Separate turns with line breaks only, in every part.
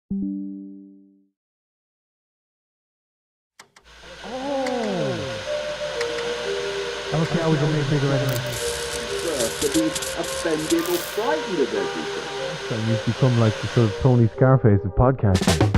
Okay, I was gonna make bigger anyway.
To be offended or frightened of everything.
So you've become like the sort of Tony Scarface of podcasting.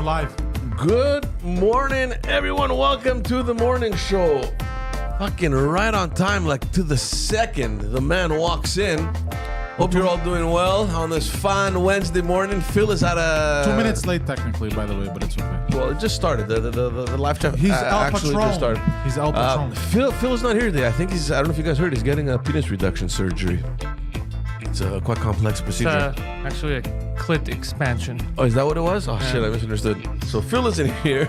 Live.
Good morning, everyone. Welcome to the morning show. Fucking right on time, like to the second the man walks in. Hope you're all doing well on this fine Wednesday morning. Phil is at a
2 minutes late, technically, by the way, but it's okay.
Well, it just started. The live chat
He's El
actually
Patron.
just started.
He's El Patron.
Phil is not here today. I think I don't know if you guys heard. He's getting a penis reduction surgery. It's a quite complex procedure.
Actually a clit expansion.
Oh, is that what it was? Oh, shit, I misunderstood. So Phil is in here.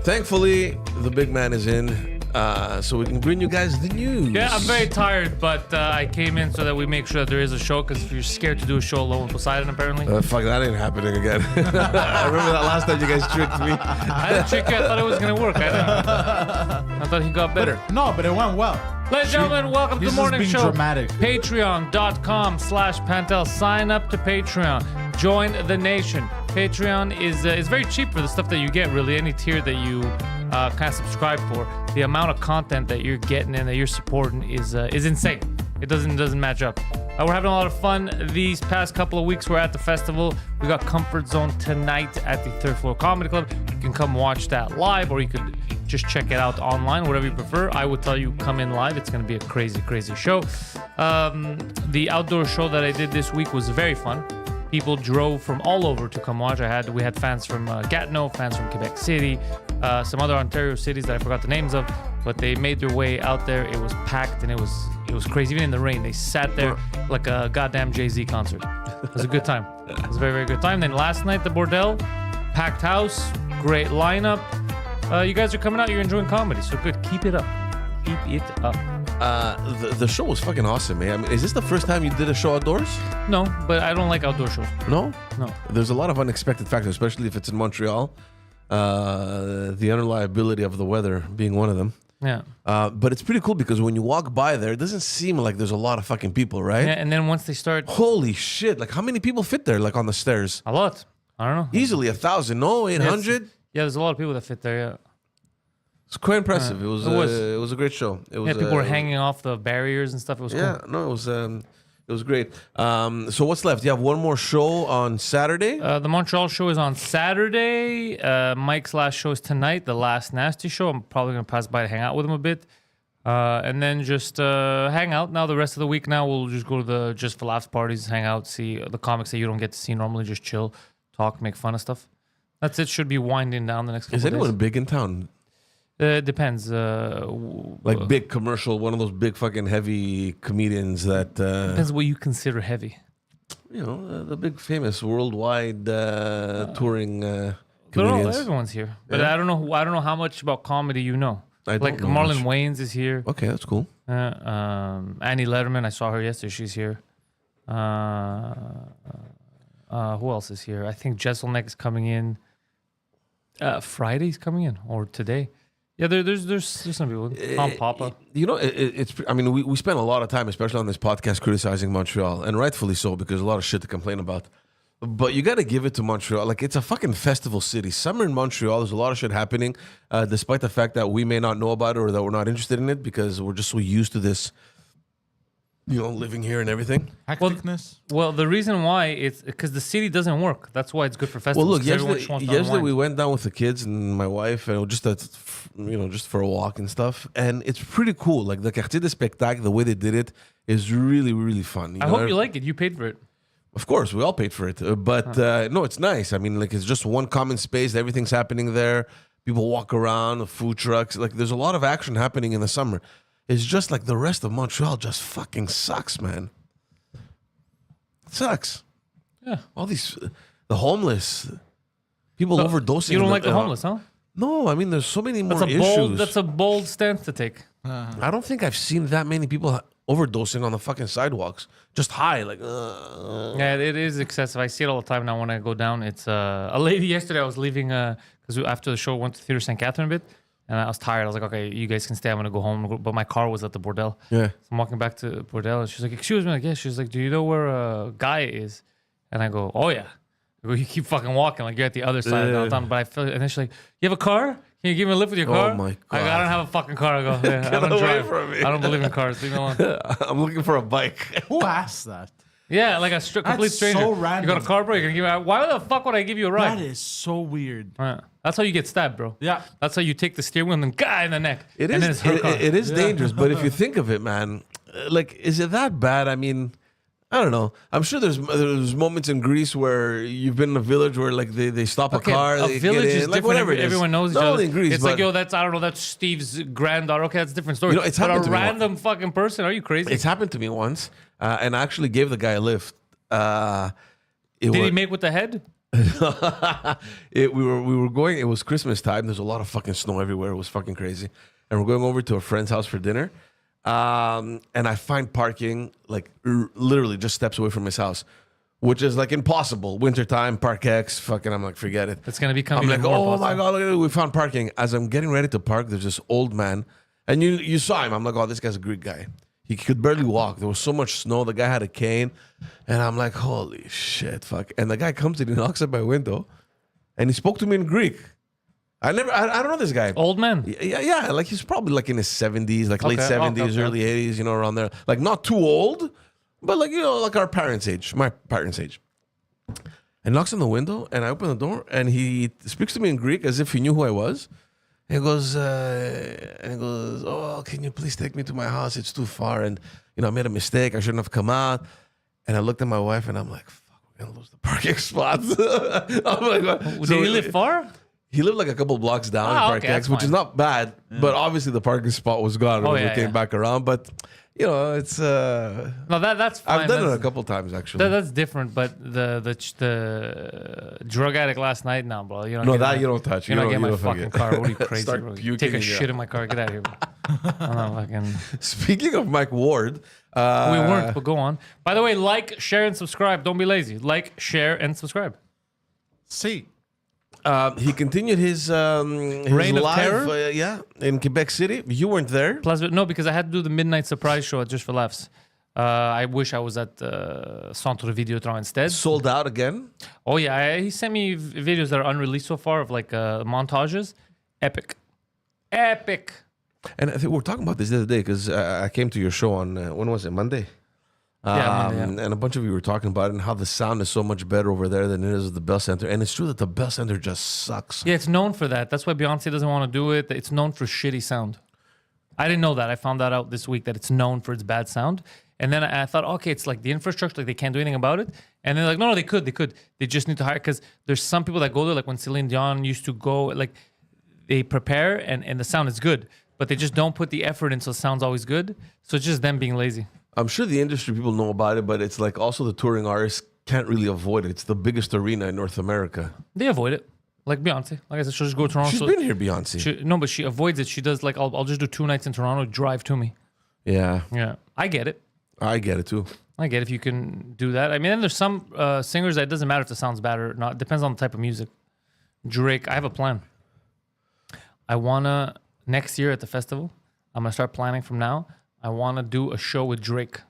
Thankfully, the big man is in, so we can bring you guys the news.
Yeah, I'm very tired, but I came in so that we make sure that there is a show, because if you're scared to do a show alone with Poseidon, apparently.
Fuck, that ain't happening again. I remember that last time you guys tricked me.
I didn't trick you. I thought it was going to work. I thought he got better.
But it went well.
Ladies and gentlemen, welcome to
This
the
is
morning
being
show.
dramatic.
Patreon.com/Pantel. Sign up to Patreon. Join the nation. Patreon is very cheap for the stuff that you get, really. Any tier that you kind of subscribe for. The amount of content that you're getting and that you're supporting is insane. It doesn't match up. We're having a lot of fun these past couple of weeks. We're at the festival. We got Comfort Zone tonight at the Third Floor Comedy Club. You can come watch that live, or you could just check it out online, whatever you prefer. I would tell you, come in live. It's going to be a crazy, crazy show. The outdoor show that I did this week was very fun. People drove from all over to come watch. We had fans from Gatineau, fans from Quebec City, some other Ontario cities that I forgot the names of, but they made their way out there. It was packed and it was crazy. Even in the rain, they sat there like a goddamn Jay-Z concert. It was a good time. It was a very, very good time. Then last night, the Bordel, packed house, great lineup. You guys are coming out. You're enjoying comedy, so good. Keep it up. Keep it up.
The show was fucking awesome, man. I mean, is this the first time you did a show outdoors?
No, but I don't like outdoor shows.
No?
No.
There's a lot of unexpected factors, especially if it's in Montreal. The unreliability of the weather being one of them.
Yeah.
But it's pretty cool because when you walk by there, it doesn't seem like there's a lot of fucking people, right?
Yeah, and then once they start,
Holy shit. Like, how many people fit there, like, on the stairs?
a lot. I don't know.
Easily 1,000, no? 800?
Yeah, there's a lot of people that fit there. Yeah.
It's quite impressive. It was a great show. It was,
Yeah, people were hanging off the barriers and stuff. It was
Yeah,
cool.
no, it was great. So what's left? You have one more show on Saturday?
The Montreal show is on Saturday. Mike's last show is tonight, the last Nasty show. I'm probably going to pass by to hang out with him a bit. And then just hang out. Now the rest of the week now, we'll just go to the Just for Laughs parties, hang out, see the comics that you don't get to see normally, just chill, talk, make fun of stuff. That's it. Should be winding down the next couple
Is
of days.
anyone big in town?
Depends.
Like big commercial, one of those big fucking heavy comedians that,
Depends what you consider heavy.
the big famous worldwide touring comedians.
Everyone's here, but
Yeah.
I don't know how much about comedy you know.
I don't
Like
know
Marlon
much.
Wayans is here.
Okay, that's cool.
Annie Letterman, I saw her yesterday. She's here. Who else is here? I think Jesselneck is coming in. Friday's coming in, or today. Yeah, there's some people. Tom Papa.
It's. I mean, we spend a lot of time, especially on this podcast, criticizing Montreal, and rightfully so, because there's a lot of shit to complain about. But you got to give it to Montreal. Like, it's a fucking festival city. Summer in Montreal, there's a lot of shit happening, despite the fact that we may not know about it or that we're not interested in it because we're just so used to this, living here and everything.
Hecticness.
Well, the reason why it's because the city doesn't work. That's why it's good for
Well,
festivals.
look,
'cause everyone just wants to
yesterday we
unwind.
went down with the kids and my wife, and just for a walk and stuff. And it's pretty cool. Like, the Quartier des Spectacles, the way they did it is really, really fun.
I hope you like it. You paid for it.
Of course, we all paid for it. But no, it's nice. I mean, like, it's just one common space. Everything's happening there. People walk around, the food trucks. Like, there's a lot of action happening in the summer. It's just like the rest of Montreal just fucking sucks, man. It sucks.
Yeah.
All these, the homeless, people overdosing.
You don't
in
like the homeless, huh?
No, I mean, there's so many more
That's a
issues.
bold. That's a bold stance to take.
I don't think I've seen that many people overdosing on the fucking sidewalks. Just high, like.
Yeah, it is excessive. I see it all the time now when I go down. It's a lady yesterday. I was leaving because after the show, went to Theater St. Catherine a bit, and I was tired. I was like, okay, you guys can stay. I'm gonna go home. But my car was at the bordel.
Yeah.
So I'm walking back to bordel, and she's like, excuse me. Like, yeah. She's like, do you know where Guy is? And I go, oh yeah. I go, you keep fucking walking like you're at the other side of downtown. But I feel, and then she's like, you have a car? Can you give me a lift with your car?
Oh my
I go, I
God.
don't have a fucking car. I go, yeah, I don't
away
drive.
from me.
I don't believe in cars. Leave me alone.
I'm looking for a bike.
Who asked that?
Yeah, like a complete stranger.
so
You
random.
got a car, bro? You're gonna give me. Why the fuck would I give you a ride?
That is so weird.
Yeah. That's how you get stabbed, bro.
Yeah.
That's how you take the steering wheel and then guy in the neck.
It
and then
is.
it's her car.
It is dangerous, but if you think of it, man, like, is it that bad? I mean, I don't know. I'm sure there's moments in Greece where you've been in a village where like they stop a car,
a
they
village
get in,
is
like
different.
whatever it is.
Everyone knows each
Not
other.
only in Greece,
it's
but
like, yo, that's, I don't know, that's Steve's granddaughter. Okay, that's a different story.
You know, it's
but a
happened to me
random fucking person, are you crazy?
it's happened to me once, and I actually gave the guy a lift.
Did he make with the head?
we were going. It was Christmas time. There's a lot of fucking snow everywhere. It was fucking crazy. And we're going over to a friend's house for dinner. And I find parking like literally just steps away from his house, which is like impossible. Wintertime, Park X, fucking. I'm like, forget it.
It's gonna become.
I'm
even
like,
more
oh my
possible.
god, look at it. We found parking. As I'm getting ready to park, there's this old man, and you saw him. I'm like, oh, this guy's a Greek guy. He could barely walk. There was so much snow. The guy had a cane, and I'm like, holy shit, fuck. And the guy comes in, he knocks at my window, and he spoke to me in Greek. I don't know this guy.
Old man.
Yeah, like he's probably like in his 70s, like late
Okay,
70s,
okay.
early 80s, around there. Like not too old, but like, like our parents' age, my parents' age. And knocks on the window, and I open the door, and he speaks to me in Greek as if he knew who I was. And he goes, oh, can you please take me to my house? It's too far, and I made a mistake. I shouldn't have come out. And I looked at my wife, and I'm like, fuck, we're gonna lose the parking spots. I'm like, what?
Did
So
he live far?
He lived like a couple blocks down in
Ah,
Park
okay,
X,
that's
which is
fine.
not bad. But obviously the parking spot was gone when we
yeah,
came
yeah.
back around. But it's
No, that's fine.
I've done it
That's-
a couple times actually.
That's different, but the drug addict last night, no, bro. You don't
No,
get
that
my-
you don't touch.
You're
You
not
don't-
getting my
you don't
fucking
forget.
car. What are you crazy,
Start
bro? You
puking
take a
in
shit
your-
in my car. Get out of here, bro. I'm not fucking.
Speaking of Mike Ward,
We weren't, but go on. By the way, like, share, and subscribe. Don't be lazy. Like, share, and subscribe.
See,
he continued his
Reign of
live,
Terror?
in Quebec City. You weren't there.
Plus, no, because I had to do the midnight surprise show at Just for Laughs. I wish I was at Centre Videotron instead.
Sold out again.
Oh yeah, he sent me videos that are unreleased so far of like montages. Epic.
And I think we were talking about this the other day because I came to your show on when was it, Monday?
Monday, yeah.
And a bunch of you were talking about it and how the sound is so much better over there than it is at the Bell Center. And it's true that the Bell Center just sucks.
Yeah, it's known for that. That's why Beyonce doesn't want to do it. It's known for shitty sound. I didn't know that. I found that out this week that it's known for its bad sound. And then I thought, okay, it's like the infrastructure, like they can't do anything about it. And they're like, no, they could. They just need to hire, because there's some people that go there, like when Celine Dion used to go, like they prepare and the sound is good, but they just don't put the effort in, so it sounds always good. So it's just them being lazy.
I'm sure the industry people know about it, but it's like also the touring artists can't really avoid it. It's the biggest arena in North America.
They avoid it. Like Beyonce. Like I said, she'll just go to Toronto.
She's been here, Beyonce.
No, but she avoids it. She does like, I'll just do 2 nights in Toronto, drive to me.
Yeah,
Yeah. I get it.
I get it too.
I get if you can do that. I mean, then there's some singers that it doesn't matter if the sound's bad or not. It depends on the type of music. Drake, I have a plan. I want to, next year at the festival, I'm going to start planning from now. I want to do a show with Drake.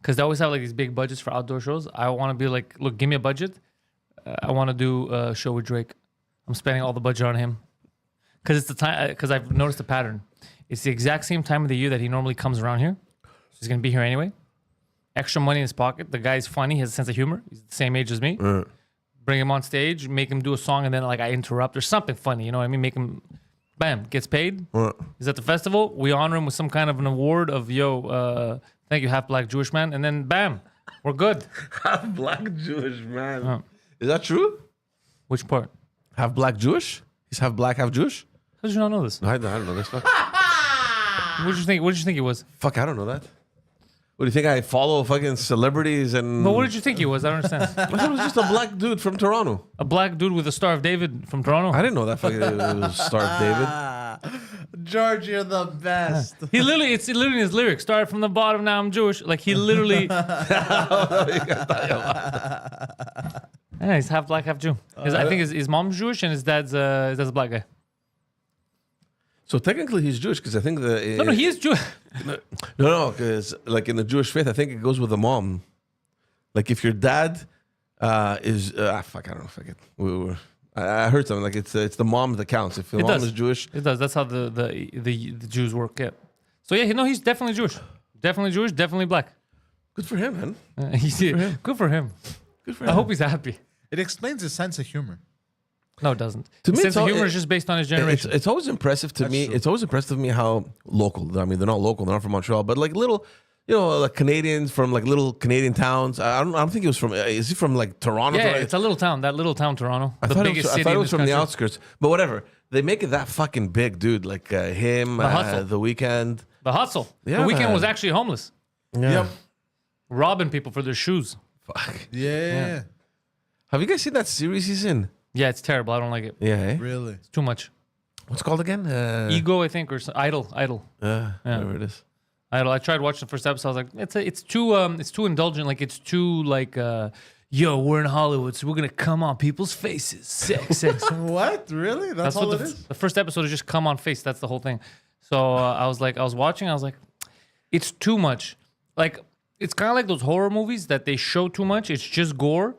because they always have like these big budgets for outdoor shows. I want to be like, look, give me a budget. I want to do a show with Drake. I'm spending all the budget on him because it's the time. Because I've noticed a pattern. It's the exact same time of the year that he normally comes around here. So he's gonna be here anyway. Extra money in his pocket. The guy's funny. He has a sense of humor. He's the same age as me. Bring him on stage, make him do a song, and then like I interrupt or something funny. You know what I mean? Make him, bam, gets paid. He's at the festival. We honor him with some kind of an award of thank you, half black Jewish man, and then bam, we're good.
Half black Jewish man. Is that true?
Which part?
Half black Jewish? He's half black, half Jewish?
How did you not know this?
I don't know this. Fuck.
What did you think? What did you think he was?
Fuck, I don't know that. What do you think? I follow fucking celebrities and.
But what did you think he was? I don't understand.
I thought it was just a black dude from Toronto.
A black dude with a Star of David from Toronto.
I didn't know that fucking it was Star of David.
George, you're the best.
He literally, it's literally in his lyrics. Started from the bottom, now I'm Jewish. Like he literally. Yeah, he's half black, half Jew. I think his mom's Jewish and his dad's a black guy.
So technically he's Jewish because I think the.
No, he is Jewish.
No, because like in the Jewish faith, I think it goes with the mom. Like if your dad is fuck, I don't know, fuck it. I heard something like it's the mom that counts. If the mom is Jewish,
it does. That's how the Jews work. Yeah. So yeah, no, he's definitely Jewish. Definitely Jewish. Definitely black.
good for him, man.
Good for him.
Good for him.
I hope he's happy.
It explains his sense of humor.
No, it doesn't.
To me,
Sense
it's
of
all-
humor is just based on his generation.
It's always impressive to me.
true.
It's always impressive to me how local. I mean, they're not local. They're not from Montreal, but like little, like Canadians from like little Canadian towns. I don't think he was from. Is he from like Toronto?
Yeah, it's a little town. That little town, Toronto, the
I
biggest
thought
city
it
in
was
this
from the
country.
outskirts, but whatever. They make it that fucking big, dude. Like him,
Hustle.
the Weekend.
The hustle.
Yeah,
The Weekend
man.
was actually homeless,
Yeah.
robbing people for their shoes.
Fuck.
Yeah.
Have you guys seen that series he's in?
Yeah, it's terrible. I don't like it.
Yeah. Eh?
Really.
It's too much.
What's it called again?
Ego, I think, or Idol.
Whatever it is.
Idol. I tried watching the first episode. I was like, it's too indulgent. Like it's too like, yo, we're in Hollywood, so we're gonna come on people's faces. Sex.
What? Really? That's all
what
it is?
the first episode is just come on face. That's the whole thing. So I was watching. I was like, it's too much. Like it's kind of like those horror movies that they show too much. It's just gore,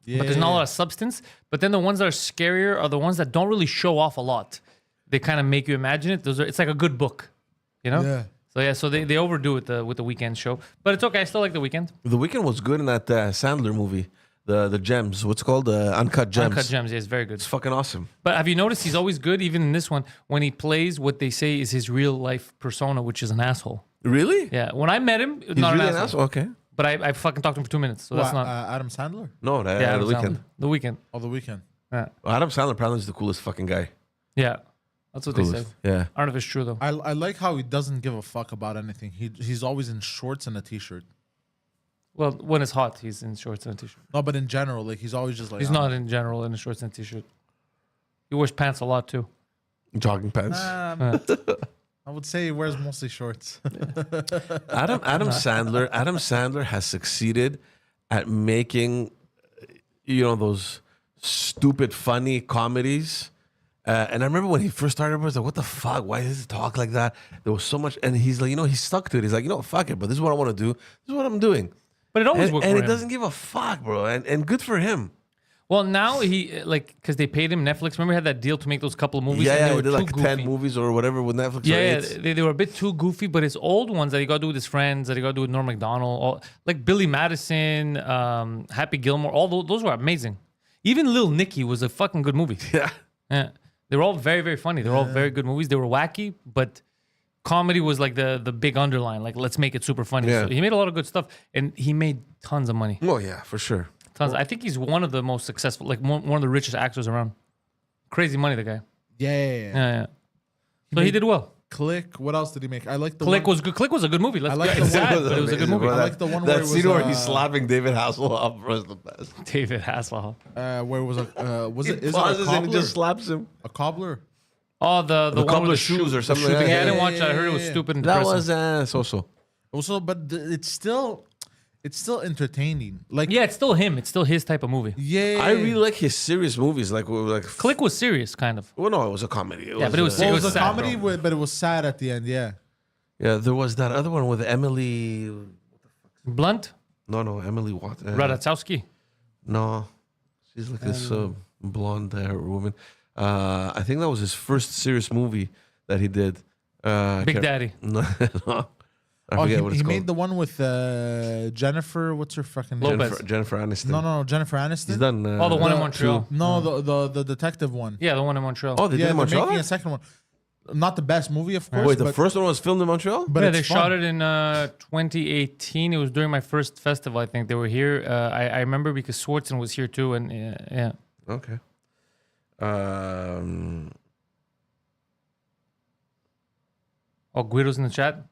Yeah.
but there's not a lot of substance. But then the ones that are scarier are the ones that don't really show off a lot. They kind of make you imagine it. It's like a good book, you know.
Yeah.
So they overdo it with the Weekend show, but it's okay. I still like the Weekend.
The Weekend was good in that Sandler movie, the Gems. What's it called? Uncut Gems.
Uncut Gems, yeah, it's very good.
It's fucking awesome.
But have you noticed he's always good, even in this one, when he plays what they say is his real life persona, which is an asshole.
Really?
Yeah, when I met him,
He's
not
really
an asshole.
Okay.
But I fucking talked to him for 2 minutes, so that's
What,
not.
Adam Sandler?
No,
Yeah,
The
Adam
Weekend.
Sandler. The Weekend.
Oh, The Weeknd.
Yeah,
Adam Sandler apparently is the coolest fucking guy.
yeah, that's what they say.
Coolest. Yeah.
I don't know if it's true though.
I like how he doesn't give a fuck about anything. He's always in shorts and a t-shirt.
Well, when it's hot, he's in shorts and a t-shirt.
No, but in general, like he's always just like
He's not in general in a shorts and a t-shirt. He wears pants a lot too.
Jogging pants.
I would say he wears mostly shorts.
Adam Sandler has succeeded at making those stupid funny comedies. And I remember when he first started, I was like, what the fuck? Why does he talk like that? There was so much, and he's like, he stuck to it. He's like, fuck it, but this is what I want to do. This is what I'm doing.
But it always
And,
worked
and
for
he
him.
doesn't give a fuck, bro. And good for him.
Well, now he because they paid him Netflix. Remember, he had that deal to make those couple of movies.
Yeah,
and they
he
were
did like
too
10
goofy.
movies or whatever with Netflix.
Yeah,
or
yeah,
8.
they were a bit too goofy, but his old ones that he got to do with his friends, that he got to do with Norm Macdonald, like Billy Madison, Happy Gilmore, all those were amazing. Even Lil Nicky was a fucking good movie.
Yeah.
Yeah, they were all very, very funny. They were all very good movies. They were wacky, but comedy was like the big underline. Like, let's make it super funny.
Yeah.
So he made a lot of good stuff, and he made tons of money.
Oh, yeah, for sure.
Tons. I think he's one of the most successful, like one of the richest actors around. Crazy money, the guy. Yeah. So he did well.
Click. What else did he make? I like the
Click
one,
was good. Click was a good movie. Let's
I like
it's
the one-
sad, but it was a good movie.
I like the one
that
where it was,
scene where he's slapping David Hasselhoff was the best.
David Hasselhoff.
where it was
He
is it a
pauses and he
cobbler?
just slaps him.
A cobbler?
Oh, the one
couple
with
of
the
shoes
shoe-
or something
the shoe
like
thing.
that.
Yeah, I didn't
Yeah,
watch that. I heard it was
yeah,
stupid and
That
depressing.
was so-so.
Also, but it's still entertaining. Like
Yeah, it's still him. It's still his type of movie.
yeah.
I really like his serious movies. Like
Click was serious, kind of.
Well, no, it was a comedy.
Yeah, but it was
Well, it was
was
a
sad,
comedy,
bro.
but it was sad at the end. Yeah.
Yeah, there was that other one with Emily. What the fuck's
Blunt,
No, Emily Watson.
Ratajkowski.
No, she's like this blonde hair woman. I think that was his first serious movie that he did.
Big Daddy.
No, I
Oh,
forget what it's
he
called.
made the one with Jennifer. What's her fucking name?
Lopez.
Jennifer Aniston.
No, Jennifer Aniston.
He's done.
Oh, the one in Montreal.
No, the detective one.
Yeah, the one in Montreal.
Oh, they did
Yeah,
in
they're
Montreal.
making a second one. Not the best movie, of course.
Wait, the
but,
first one was filmed in Montreal.
but
yeah,
it's
they
fun.
shot it in 2018. It was during my first festival. I think they were here. I remember because Swartzen was here too, and yeah.
Okay.
Oh, Guido's in the chat.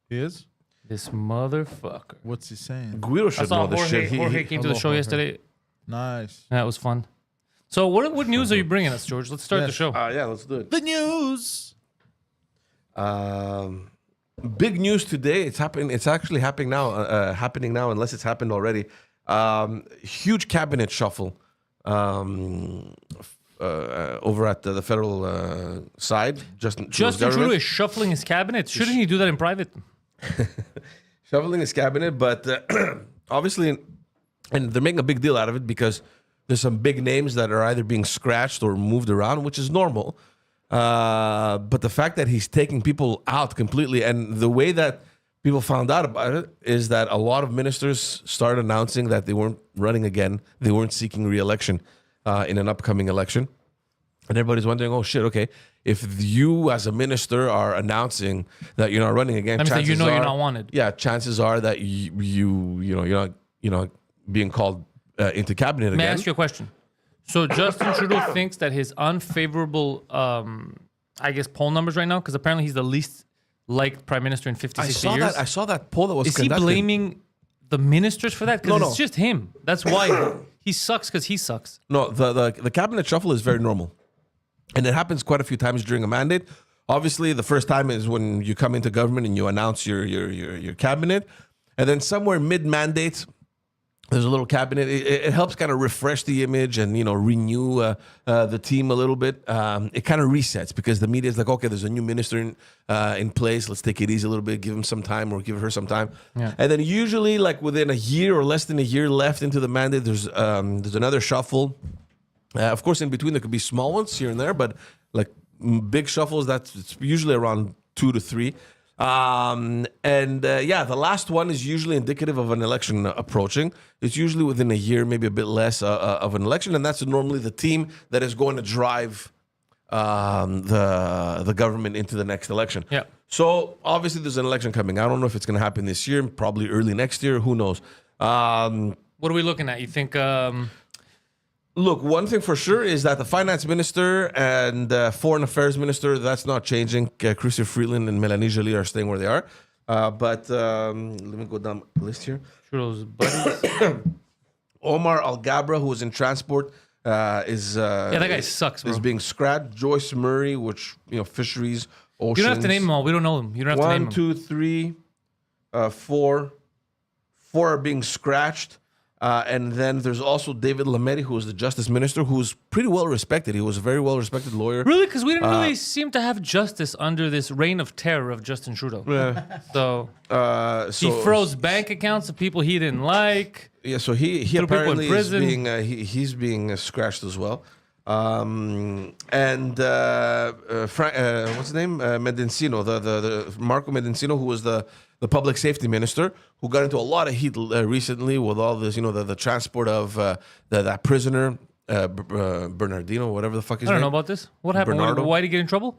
He is.
This motherfucker.
What's he saying?
Guido
I
should
saw
know this
Jorge.
shit. He-
Jorge
he-
came to the
Hello,
show
Jorge.
yesterday.
Nice.
That was fun. So what news are you bringing us, George? Let's start the
Yes.
show.
Yeah, let's do it.
The news.
Big news today. It's happening. It's actually happening now. Happening now, unless it's happened already. Huge cabinet shuffle over at the federal side.
Justin Trudeau is shuffling his cabinet. Shouldn't he do that in private?
shuffling his cabinet, but obviously, and they're making a big deal out of it because there's some big names that are either being scratched or moved around, which is normal. But the fact that he's taking people out completely, and the way that people found out about it is that a lot of ministers started announcing that they weren't running again, they weren't seeking re-election in an upcoming election. And everybody's wondering, oh shit, okay, if you as a minister are announcing that you're not running again,
That means that you
chances
know you're
are-
not wanted.
Yeah, chances are that you're not being called into cabinet
May I
again.
ask you a question? So Justin Trudeau thinks that his unfavorable, I guess, poll numbers right now, because apparently he's the least liked prime minister in 50, 60 years.
I saw that poll that was
Is he
conducted.
blaming the ministers for that? Because
No,
it's
no.
just him. That's why he sucks, because he sucks.
No, the cabinet shuffle is very normal, and it happens quite a few times during a mandate. Obviously, the first time is when you come into government and you announce your cabinet, and then somewhere mid-mandate, there's a little cabinet. It helps kind of refresh the image and renew the team a little bit. It kind of resets because the media is like, okay, there's a new minister in place. Let's take it easy a little bit, give him some time or give her some time.
Yeah.
And then usually, like within a year or less than a year left into the mandate, there's another shuffle. Of course, in between there could be small ones here and there, but like big shuffles, it's usually around 2 to 3. The last one is usually indicative of an election approaching. It's usually within a year, maybe a bit less of an election, and that's normally the team that is going to drive the government into the next election.
Yeah.
So obviously there's an election coming. I don't know if it's going to happen this year, probably early next year. Who knows?
What are we looking at? You think?
Look, one thing for sure is that the finance minister and foreign affairs minister, that's not changing. Chrystia Freeland and Melanie Joly are staying where they are. But let me go down the list here.
Trudeau's buddies.
Omar Al-Gabra, who was in transport, is
Yeah, that guy sucks, bro.
is being scrapped. Joyce Murray, which fisheries, oceans.
You don't have to name them all. We don't know them. You don't have to name
1,
them.
2, 3, 4. 4 are being scratched. And then there's also David Lametti, who is the justice minister, who's pretty well respected. He was a very well respected lawyer.
Really? Because we didn't really seem to have justice under this reign of terror of Justin Trudeau. So he froze bank accounts of people he didn't like.
Yeah, so he
Threw people in
apparently is
prison.
being he's being scratched as well. What's his name? Mendicino, the Marco Mendicino, who was the public safety minister, who got into a lot of heat recently with all this, the transport of that prisoner, Bernardino, whatever the fuck his
I don't
name.
know about this. What happened?
Bernardo?
Why did he get in trouble?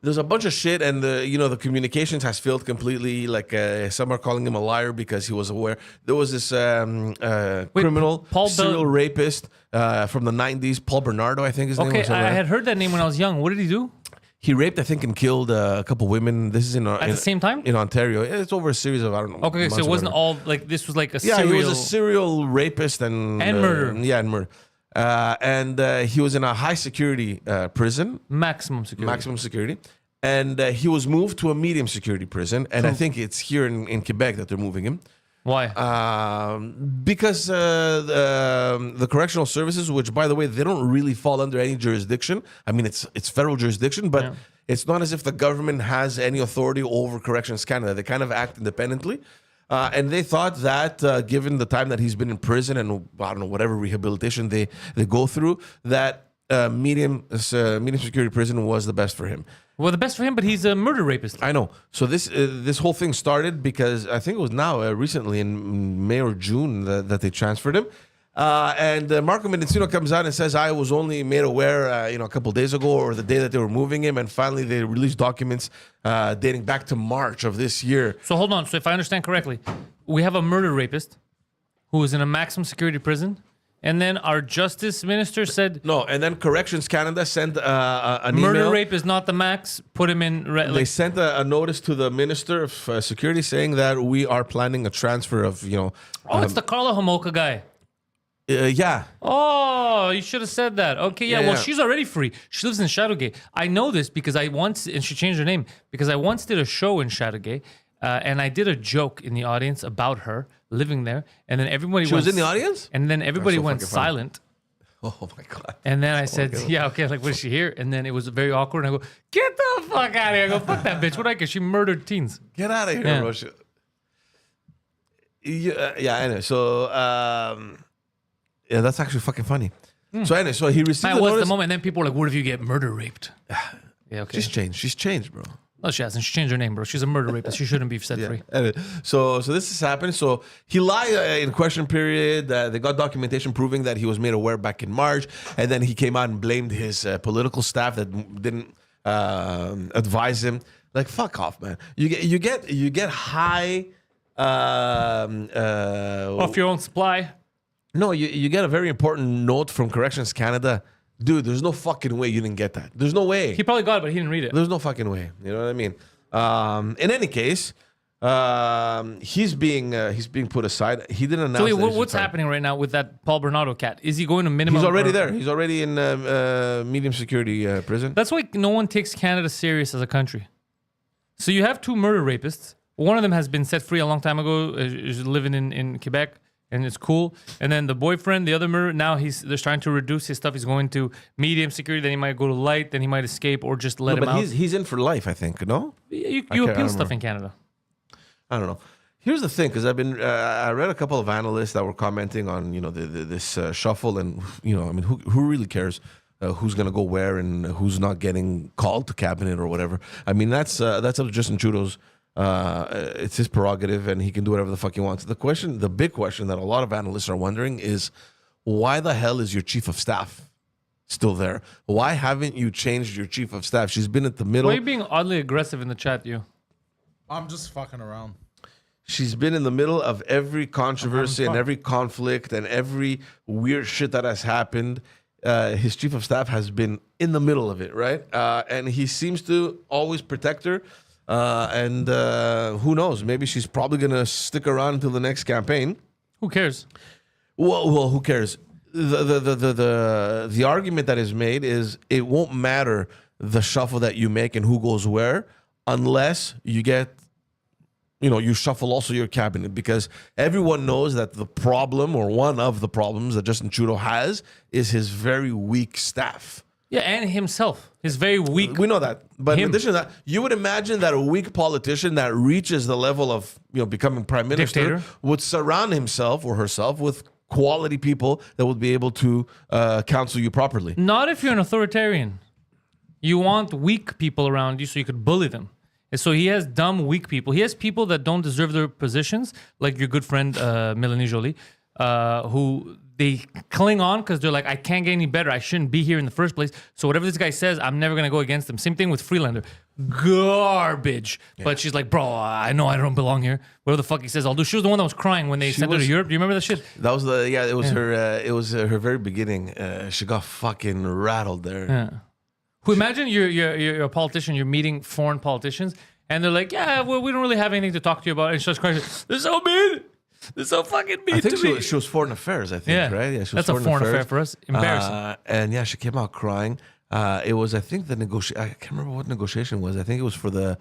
There's a bunch of shit, and the communications has failed completely. Like some are calling him a liar because he was aware. There was this criminal,
Paul
serial rapist from the 90s, Paul Bernardo, I think his name
Okay,
was.
I had heard that name when I was young. What did he do?
He raped, I think, and killed a couple women. This is
At the same time?
in Ontario. It's over a series of, I don't know.
Okay, so
months
it
or
wasn't
whatever.
all like this was like a
Yeah,
serial.
he was a serial rapist and
murder.
Yeah, and murder. He was in a high security prison.
maximum security.
Maximum security. And he was moved to a medium security prison. And I think it's here in Quebec that they're moving him.
Why?
Because the correctional services, which, by the way, they don't really fall under any jurisdiction. I mean, it's federal jurisdiction, but it's not as if the government has any authority over Corrections Canada. They kind of act independently. And they thought that given the time that he's been in prison and I don't know whatever rehabilitation they go through, that medium security prison was the best for him.
Well, the best for him, but he's a murder rapist.
I know. So this whole thing started because I think it was now recently in May or June that they transferred him. And Marco Mendicino comes out and says, I was only made aware, a couple days ago or the day that they were moving him. And finally, they released documents dating back to March of this year.
So hold on. So if I understand correctly, we have a murder rapist who is in a maximum security prison. And then our justice minister said,
No, and then Corrections Canada sent an
murder
email.
rape is not the max. Put him in.
They sent a notice to the Minister of Security saying that we are planning a transfer of,
it's the Carla Homolka guy.
yeah.
Oh, you should have said that. Okay, yeah.
Yeah,
Well,
yeah.
she's already free. She lives in Shadowgate. I know this because and she changed her name because I once did a show in Shadowgate, and I did a joke in the audience about her living there, and then everybody
She was in the audience?
and then everybody
so
went
fucking funny.
silent.
Oh, my God.
And then I said, yeah, okay, like, was she here? And then it was very awkward. And I go, get the fuck out of here. I go, fuck that bitch. What do I care? She murdered teens.
Get out of here,
Yeah.
Russia. Yeah, anyway. So, yeah, that's actually fucking funny. So, anyway, so he received
Man,
the
what's
notice.
the moment? And then people are like, what if you get murder raped? Yeah, okay.
She's changed, bro.
No, she hasn't. She changed her name, bro. She's a murder rapist. She shouldn't be set free.
Anyway, so this has happened. So he lied in question period. They got documentation proving that he was made aware back in March, and then he came out and blamed his political staff that didn't advise him. Like, fuck off, man. You get high.
Off your own supply.
No, you get a very important note from Corrections Canada. Dude, there's no fucking way you didn't get that. There's no way.
He probably got it, but he didn't read it.
There's no fucking way. You know what I mean? In any case, he's being put aside. He didn't announce.
So wait,
that he's
what's
retired.
happening right now with that Paul Bernardo cat? Is he going to minimum?
He's already
or-
there. He's already in medium security prison.
That's why no one takes Canada serious as a country. So you have two murder rapists. One of them has been set free a long time ago. Is living in Quebec, and it's cool. And then the boyfriend, the other murder, now they're trying to reduce his stuff. He's going to medium security. Then he might go to light. Then he might escape or just let
No,
him
but
out.
he's in for life, I think. No,
You
I
appeal
can't
stuff
remember.
in Canada.
I don't know. Here's the thing, because I read a couple of analysts that were commenting on this shuffle, and who really cares who's gonna go where and who's not getting called to cabinet or whatever. I mean that's up to Justin Trudeau's. It's his prerogative, and he can do whatever the fuck he wants. The big question that a lot of analysts are wondering is, why the hell is your chief of staff still there? Why haven't you changed your chief of staff? She's been at the middle.
Why are you being oddly aggressive in the chat, you?
I'm just fucking around.
She's been in the middle of every controversy and
fun.
every conflict and every weird shit that has happened. His chief of staff has been in the middle of it, right? And he seems to always protect her. And who knows? Maybe she's probably gonna stick around until the next campaign.
Who cares?
Well, who cares? The argument that is made is it won't matter the shuffle that you make and who goes where unless you get, you shuffle also your cabinet, because everyone knows that the problem, or one of the problems that Justin Trudeau has, is his very weak staff.
Yeah, and himself. He's very weak.
We know that, but in
Him.
addition to that, you would imagine that a weak politician that reaches the level of becoming prime minister
Dictator.
would surround himself or herself with quality people that would be able to counsel you properly.
Not if you're an authoritarian. You want weak people around you so you could bully them. And so he has dumb, weak people. He has people that don't deserve their positions, like your good friend Melanie Joly, who they cling on because they're like, I can't get any better. I shouldn't be here in the first place. So whatever this guy says, I'm never going to go against him. Same thing with Freelander. Garbage. Yeah. But she's like, bro, I know I don't belong here. Whatever the fuck he says, I'll do. She was the one that was crying when they sent her to Europe. Do you remember that shit?
That was it was her. It was her very beginning. She got fucking rattled there.
Yeah. Who imagine you're a politician, you're meeting foreign politicians, and they're like, yeah, well, we don't really have anything to talk to you about. And she starts crying, they're so mean. They're so fucking mean
I think
to me.
she was foreign affairs, I think,
Yeah.
right? Yeah, she was
That's a foreign affair for us. Embarrassing.
And yeah, she came out crying. It was, I think, the negotiation. I can't remember what negotiation was. I think it was for the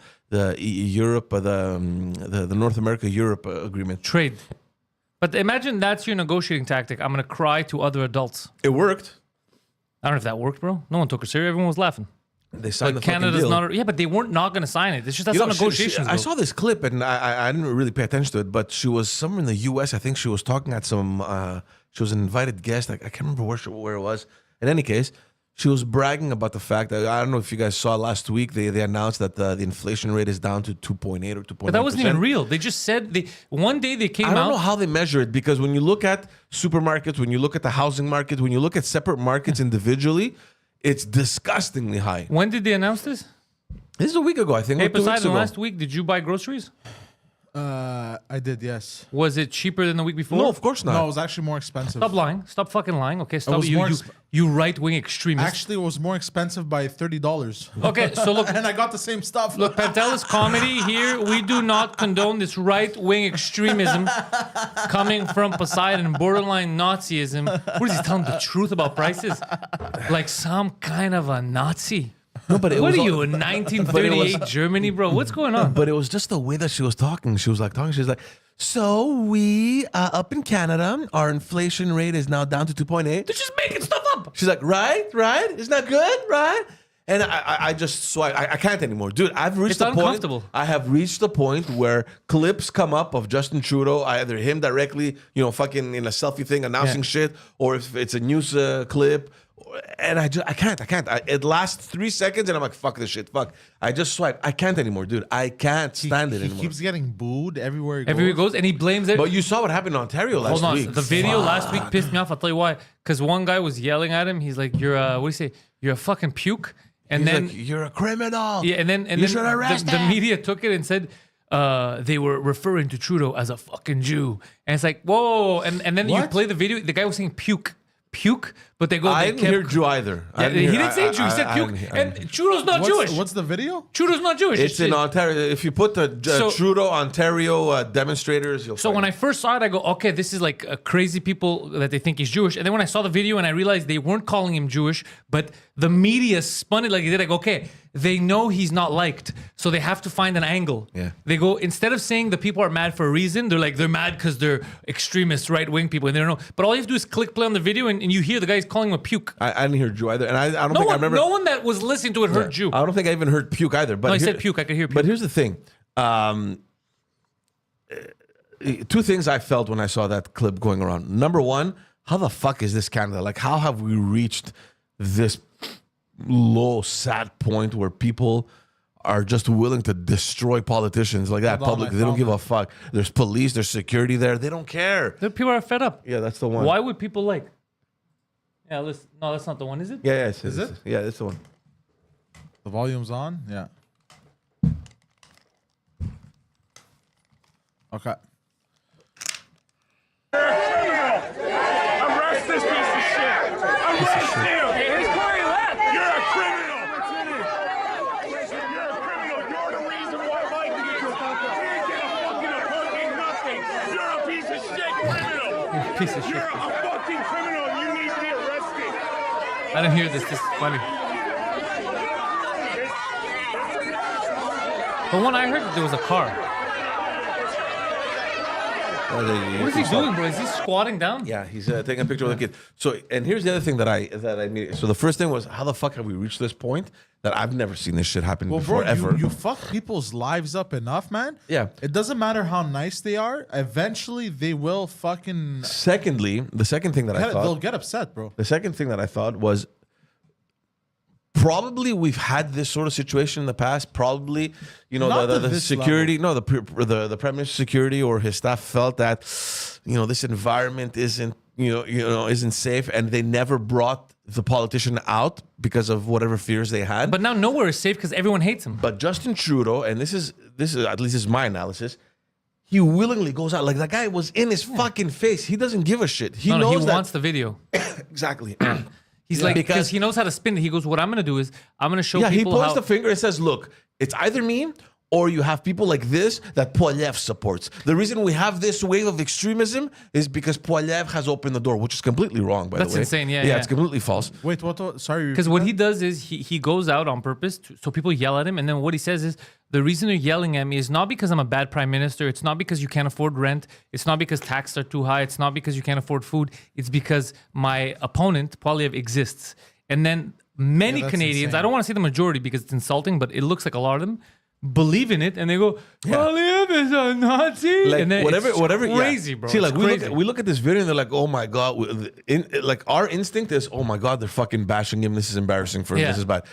Europe, the North America Europe agreement.
Trade. But imagine that's your negotiating tactic. I'm going to cry to other adults.
It worked.
I don't know if that worked, bro. No one took her serious. Everyone was laughing.
They signed
But
the fucking
Canada's
deal.
not. Yeah, but they weren't not going to sign it. It's just that's
You
how
know,
negotiations
I
go.
saw this clip and I didn't really pay attention to it, but she was somewhere in the U.S. I think she was talking at some. She was an invited guest. I can't remember where it was. In any case, she was bragging about the fact that I don't know if you guys saw last week. They announced that the inflation rate is down to 2.8 or 2.9.
But that wasn't even real. They just said one day they came
I don't know
out.
how they measure it because when you look at supermarkets, when you look at the housing market, when you look at separate markets individually, it's disgustingly high.
When did they announce this?
This is a week ago, I think.
Hey,
Or 2 weeks
Poseidon,
ago.
last week, did you buy groceries?
I did, yes.
Was it cheaper than the week before?
No, of course not.
No, it was actually more expensive.
Stop lying. Stop fucking lying. Okay, stop.
was more
You right-wing extremist.
Actually, it was more expensive by $30.
Okay, so look,
And I got the same stuff.
look, Pantelis Comedy here. We do not condone this right-wing extremism coming from Poseidon, borderline Nazism. What is he telling the truth about prices? Like some kind of a Nazi.
No, but it
What
was
are
all-
you in 1938 Germany, bro? What's going on?
But it was just the way that she was talking. She was like, so we, up in Canada, our inflation rate is now down to 2.8.
They're just making stuff up.
She's like, right? Isn't that good? Right? And I can't anymore. Dude, I've reached
It's
the point.
uncomfortable.
I have reached the point where clips come up of Justin Trudeau, either him directly, fucking in a selfie thing announcing
Yeah.
shit, or if it's a news clip. And I can't. It lasts 3 seconds and I'm like, fuck this shit. Fuck. I just swipe. I can't anymore, dude. I can't stand it
He
anymore.
keeps getting booed everywhere he goes.
Everywhere he goes, and he blames it.
But you saw what happened in Ontario last
Hold on.
week.
The video last week pissed me off. I'll tell you why. Because one guy was yelling at him. He's like, "You're what do you say? You're a fucking puke." And
He's
then
like, you're a criminal.
yeah, and then
You should arrest
the
him.
media took it and said they were referring to Trudeau as a fucking Jew. And it's like, whoa. And then you
What?
play the video. The guy was saying puke, but they go.
I
they
didn't
kept-
hear Jew either.
Yeah, he didn't say Jew. He said puke.
I
And
didn't-
Trudeau's not Jewish.
What's the video?
Trudeau's not Jewish.
It's in Ontario. If you put the
So-
Trudeau Ontario demonstrators, you'll
So
find
when
it.
I first saw it, I go, okay, this is like crazy people that they think he's Jewish. And then when I saw the video and I realized they weren't calling him Jewish, but the media spun it like he did, I go, okay, they know he's not liked, so they have to find an angle.
Yeah.
They go, instead of saying the people are mad for a reason, they're like, they're mad because they're extremist, right-wing people, and they don't know. But all you have to do is click play on the video and you hear the guy's calling him a puke.
I didn't hear Jew either, and I don't
No
think I
one,
remember.
no one that was listening to it heard Jew.
I don't think I even heard puke either. But
No, I said puke. I could hear puke.
But here's the thing. Two things I felt when I saw that clip going around. Number one, how the fuck is this Canada? Like, how have we reached this low, sad point where people are just willing to destroy politicians like that
Hold on,
publicly?
I
They don't
found
give
it.
a fuck. There's police, there's security there. They don't care.
The people are fed up.
Yeah, that's the one.
Why would people like? Yeah, listen. No, that's not the one, is it?
Yeah,
Is it?
Yeah, that's the one.
The volume's on? Yeah. Okay.
Arrest this piece of shit! Arrest him! He's clearly left! You're a criminal! You're a criminal! You're the reason why Mike didn't get a fucking appointment, nothing! You're a piece of shit criminal!
Piece of shit.
You're a fucking criminal! You need to be arrested!
I didn't hear this. This is funny. But when I heard that there was a car. What is he doing, bro? Is he squatting down?
Yeah, he's taking a picture of the kid. So, and here's the other thing that I mean. So the first thing was, how the fuck have we reached this point that I've never seen this shit happen
Well,
before
bro,
ever?
you fuck people's lives up enough, man.
Yeah.
It doesn't matter how nice they are. Eventually, they will fucking.
Secondly, the second thing that I
They'll
thought,
get upset, bro.
the second thing that I thought was, probably we've had this sort of situation in the past. Probably,
Not
the
to this
security, no, the prime minister's security or his staff felt that, this environment isn't, isn't safe, and they never brought the politician out because of whatever fears they had.
But now nowhere is safe because everyone hates him.
But Justin Trudeau, and this is at least this is my analysis, he willingly goes out. Like, that guy was in his fucking face. He doesn't give a shit. He
No,
knows
he
that
wants the video.
exactly.
He's like,
Because-
because he knows how to spin it. He goes, what I'm going to do is I'm going to show
Yeah, he
people
points
how.
the finger and says, "Look, it's either me or you have people like this that Poilievre supports. The reason we have this wave of extremism is because Poilievre has opened the door," which is completely wrong, by
That's
the way.
insane, yeah,
yeah,
yeah.
it's completely false.
Wait, what? Sorry.
Because what he does is he goes out on purpose so people yell at him. And then what he says is, the reason they're yelling at me is not because I'm a bad prime minister. It's not because you can't afford rent. It's not because taxes are too high. It's not because you can't afford food. It's because my opponent, Poilievre, exists. And then many
that's
Canadians,
insane.
I don't want to say the majority because it's insulting, but it looks like a lot of them believe in it and they go, Aliyev is a Nazi.
Like
and then
whatever,
it's
whatever.
crazy,
yeah.
bro.
See, like
It's crazy.
we look at this video and they're like, oh my god. Like our instinct is, oh my god, they're fucking bashing him. This is embarrassing for him.
Yeah.
This is bad.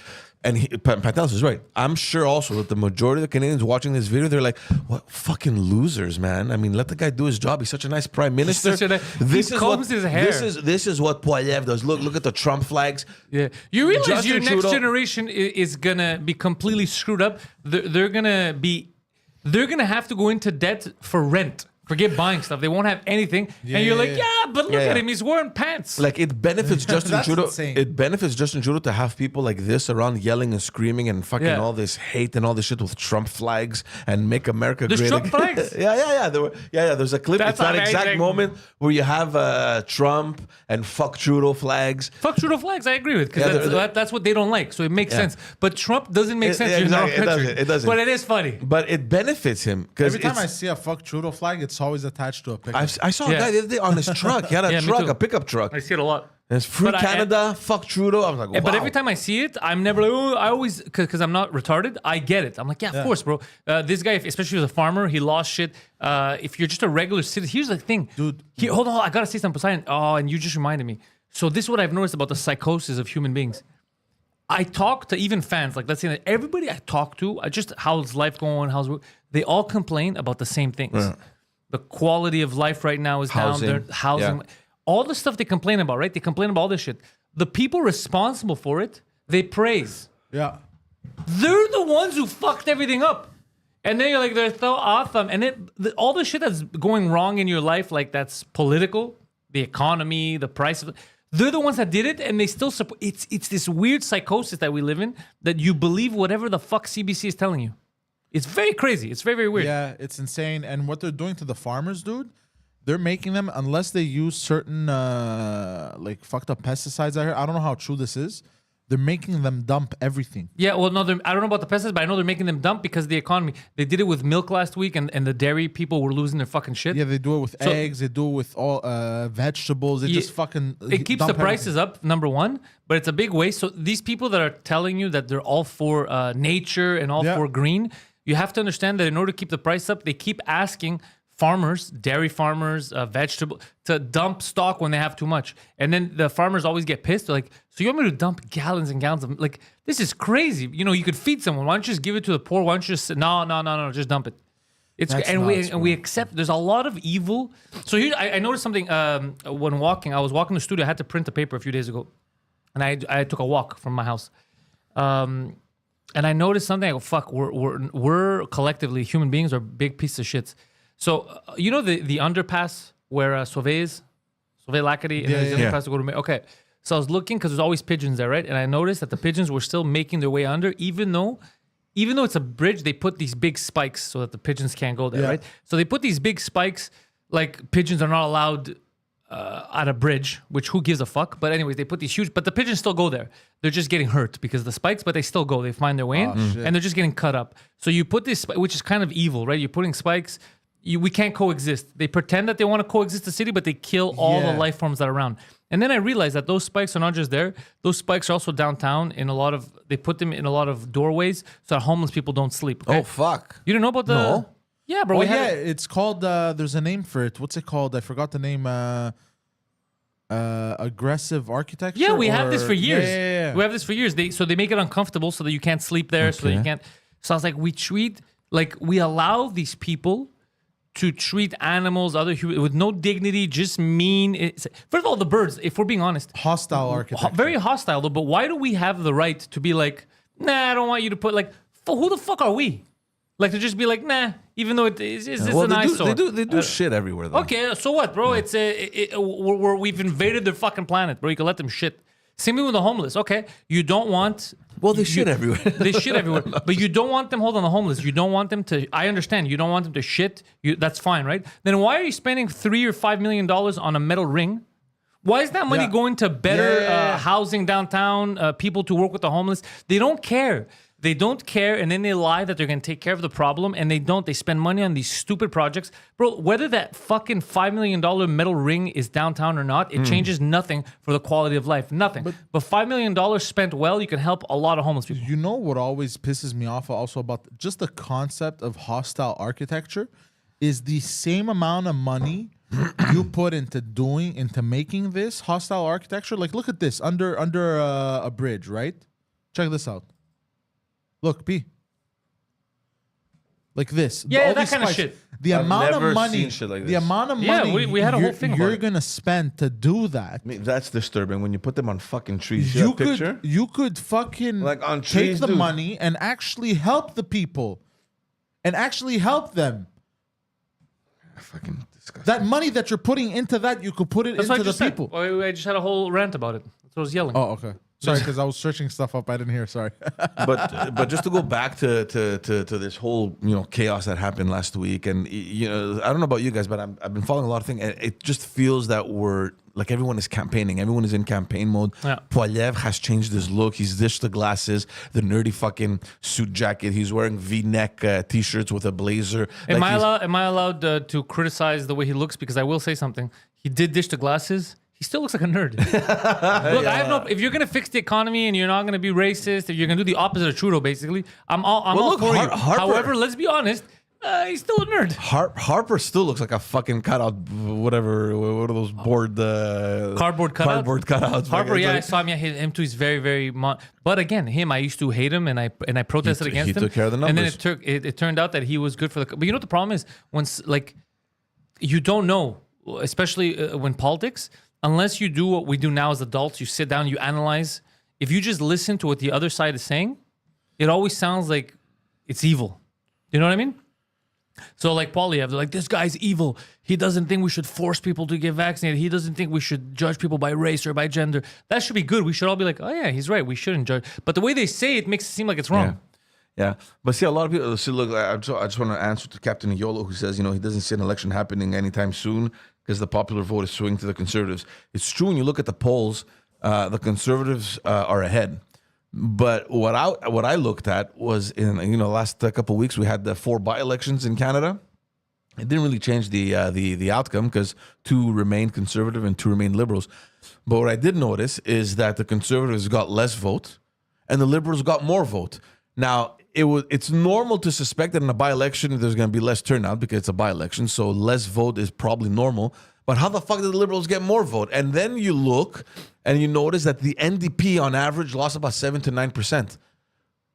And Patelis is right. I'm sure also that the majority of the Canadians watching this video, they're like, what fucking losers, man. I mean, let the guy do his job. He's such a nice prime minister.
He combs his hair.
This is what Poilievre does. Look at the Trump flags.
Yeah, you realize
Justin
your next
Trudeau-
generation is gonna be completely screwed up. They're gonna have to go into debt for rent. Forget buying stuff. They won't have anything. And you're like, yeah, but look at him. He's wearing pants.
Like it benefits Justin
That's
Trudeau.
insane.
It benefits Justin Trudeau to have people like this around yelling and screaming and fucking
Yeah.
all this hate and all this shit with Trump flags and make America
There's
great
Trump
again.
flags?
yeah. There's a clip.
That's
it's that exact
amazing.
moment where you have Trump and fuck Trudeau flags.
Fuck Trudeau flags. I agree with because
Yeah,
that's what they don't like. So it makes sense. But Trump doesn't make sense.
yeah,
in our
exactly. It
country.
doesn't. It doesn't.
But it is funny.
But it benefits him because
Every time I see a fuck Trudeau flag, it's always attached to a picture.
I saw a
Yeah.
guy the other day on his truck. He had a
Yeah, me
truck,
too.
a pickup truck.
I see it a lot.
And it's free
But
Canada, fuck Trudeau. I was like, wow.
But every time I see it, I'm never like, oh, I always, because I'm not retarded, I get it. I'm like, yeah, of course, bro. This guy, especially as a farmer, he lost shit. If you're just a regular citizen, here's the thing.
Dude.
Hold on, I got to say something, Poseidon. Oh, and you just reminded me. So this is what I've noticed about the psychosis of human beings. I talk to even fans, like let's say that everybody I talk to, just how's life going, they all complain about the same things. The quality of life right now is
Housing.
down. Their housing,
Yeah.
all the stuff they complain about, right? They complain about all this shit. The people responsible for it, they praise.
yeah.
They're the ones who fucked everything up. And then you're like, they're so awesome. And all the shit that's going wrong in your life, like that's political, the economy, the price of it, they're the ones that did it, and they still support. It's this weird psychosis that we live in that you believe whatever the fuck CBC is telling you. It's very crazy. It's very, very weird.
Yeah, it's insane. And what they're doing to the farmers, dude, they're making them, unless they use certain like fucked up pesticides out here. I don't know how true this is. They're making them dump everything.
Yeah, well, no, I don't know about the pesticides, but I know they're making them dump because of the economy. They did it with milk last week, and the dairy people were losing their fucking shit.
Yeah, they do it with
So-
eggs. They do it with all vegetables. They just fucking.
It keeps the prices up, number one, but it's a big waste. So these people that are telling you that they're all for nature and all
Yeah.
for green, you have to understand that in order to keep the price up, they keep asking farmers, dairy farmers, vegetable to dump stock when they have too much. And then the farmers always get pissed. They're like, so you want me to dump gallons and gallons of, like, this is crazy. You know, you could feed someone. Why don't you just give it to the poor? Why don't you just, no, just dump it. It's
That's
and
nuts,
we accept there's a lot of evil. So here I noticed something when walking. I was walking the studio. I had to print a paper a few days ago, and I took a walk from my house, and I noticed something. I go, fuck, we're collectively human beings are big pieces of shits. So you know the underpass where Sauvé is, Sauvé Lacadie, and there's the
yeah.
underpass to go to. Okay, so I was looking because there's always pigeons there, right? And I noticed that the pigeons were still making their way under, even though it's a bridge, they put these big spikes so that the pigeons can't go there,
Yeah.
right? So they put these big spikes, like pigeons are not allowed at a bridge, which who gives a fuck? But anyways, they put these huge, but the pigeons still go there. They're just getting hurt because of the spikes, but they still go. They find their way in, and they're just getting cut up. So you put this, which is kind of evil, right? You're putting spikes. We can't coexist. They pretend that they want to coexist the city, but they kill all the
Yeah.
life forms that are around. And then I realized that those spikes are not just there. Those spikes are also downtown in they put them in a lot of doorways so that homeless people don't sleep. Okay?
Oh fuck.
You didn't know about the?
No.
Yeah, bro.
Oh
we
yeah,
had
it's called. There's a name for it. What's it called? I forgot the name. Aggressive architecture.
Yeah, we have
or-
this for years.
Yeah.
We have this for years. They make it uncomfortable so that you can't sleep there, so that you can't. So I was like, we allow these people to treat animals, other humans, with no dignity, just mean. First of all, the birds, if we're being honest,
Hostile architecture.
very hostile though. But why do we have the right to be like, nah, I don't want you to put like, who the fuck are we? Like to just be like, nah, even though it's an eyesore.
They do shit everywhere though.
Okay, so what, bro? We've invaded their fucking planet, bro. You can let them shit. Same thing with the homeless. Okay, you don't want.
Well, they shit everywhere.
They shit everywhere, but you don't want them. Hold on, the homeless. You don't want them to. I understand. You don't want them to shit. That's fine, right? Then why are you spending $3 or $5 million on a metal ring? Why is that money
Yeah.
going to better
Yeah.
housing downtown? People to work with the homeless. They don't care. They don't care, and then they lie that they're going to take care of the problem, and they don't. They spend money on these stupid projects. Bro, whether that fucking $5 million metal ring is downtown or not, it changes nothing for the quality of life. Nothing. But $5 million spent well, you can help a lot of homeless people.
You know what always pisses me off also about just the concept of hostile architecture is the same amount of money you put into making this hostile architecture. Like, look at this under a bridge, right? Check this out. Look, P. Like this.
Yeah,
All
that
these
kind of
spikes.
shit.
The
I've
amount
never
of money,
seen shit like
the
this.
amount of
Yeah,
money
we had a whole thing about
you're
it.
gonna spend to do that.
I mean, that's disturbing when you put them on fucking trees. You picture?
You could fucking
Like on
take
trees,
the
dude.
money and actually help the people, and actually help them.
Fucking disgusting.
That money that you're putting into that, you could put it
That's what I
into the
just said.
people.
I just had a whole rant about it. That's what I was yelling.
Oh, okay. Sorry, because I was searching stuff up. I didn't hear. Sorry.
But just to go back to this whole chaos that happened last week, and I don't know about you guys, but I've been following a lot of things, and it just feels that we're like everyone is campaigning, everyone is in campaign mode.
Yeah.
Poilievre has changed his look. He's ditched the glasses, the nerdy fucking suit jacket. He's wearing V-neck t-shirts with a blazer.
Am
Like
I allowed to criticize the way he looks? Because I will say something. He did ditch the glasses. He still looks like a nerd. Look, I have no. If you're gonna fix the economy and you're not gonna be racist, if you're gonna do the opposite of Trudeau, basically, I'm all
look,
for you.
Harper-
However, let's be honest, he's still a nerd.
Harper still looks like a fucking cutout, whatever. What are those board
Cardboard cutouts.
Cardboard cutouts.
Harper,
Like,
yeah, I
like-
saw him. Yeah, him too. He's very, very. But again, I used to hate him, and I protested
He
against him.
took care of the
And then
numbers.
it turned out that he was good for the. But you know what the problem is? Like, you don't know, especially when politics. Unless you do what we do now as adults, you sit down, you analyze. If you just listen to what the other side is saying, it always sounds like it's evil. You know what I mean? So like Poilievre, they're like, this guy's evil. He doesn't think we should force people to get vaccinated. He doesn't think we should judge people by race or by gender. That should be good. We should all be like, oh yeah, he's right. We shouldn't judge. But the way they say it makes it seem like it's wrong.
Yeah, but see, a lot of people. See, look, I just want to answer to Captain Iolo, who says, he doesn't see an election happening anytime soon because the popular vote is swinging to the Conservatives. It's true when you look at the polls, the Conservatives are ahead. But what I looked at was in the last couple of weeks we had the 4 by-elections in Canada. It didn't really change the outcome because 2 remained Conservative and 2 remained Liberals. But what I did notice is that the Conservatives got less vote and the Liberals got more vote. Now, it's normal to suspect that in a by-election there's going to be less turnout because it's a by-election, so less vote is probably normal. But how the fuck did the Liberals get more vote? And then you look and you notice that the NDP on average lost about 7 to 9%.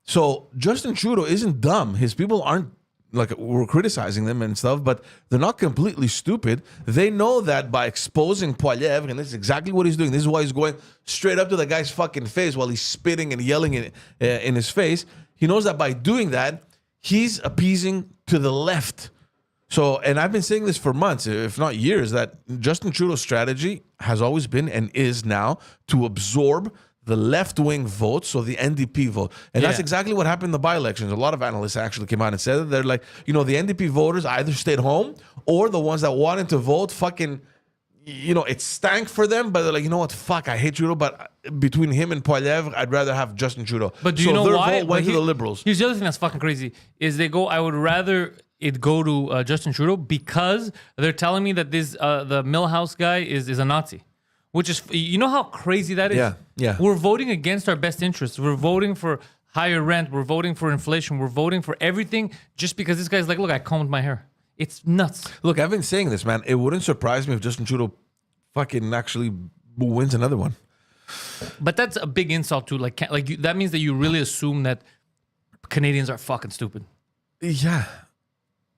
So Justin Trudeau isn't dumb. His people aren't, like, we're criticizing them and stuff, but they're not completely stupid. They know that by exposing Poilievre, and this is exactly what he's doing. This is why he's going straight up to the guy's fucking face while he's spitting and yelling in his face. He knows that by doing that, he's appeasing to the left. So, and I've been saying this for months, if not years, that Justin Trudeau's strategy has always been and is now to absorb the left-wing vote, so the NDP vote. And that's
Yeah.
exactly what happened in the by-elections. A lot of analysts actually came out and said that. They're like, the NDP voters either stayed home or the ones that wanted to vote fucking, it stank for them, but they're like, you know what, fuck, I hate Trudeau, but between him and Poilievre, I'd rather have Justin Trudeau.
But do you
so
know
their
why?
vote went
But
to the Liberals.
Here's the other thing that's fucking crazy is they go, I would rather it go to Justin Trudeau because they're telling me that this the Millhouse guy is a Nazi. Which is, you know how crazy that is?
Yeah.
We're voting against our best interests. We're voting for higher rent. We're voting for inflation. We're voting for everything just because this guy's like, look, I combed my hair. It's nuts.
Look, I've been saying this, man. It wouldn't surprise me if Justin Trudeau fucking actually wins another one.
But that's a big insult too. That means that you really assume that Canadians are fucking stupid.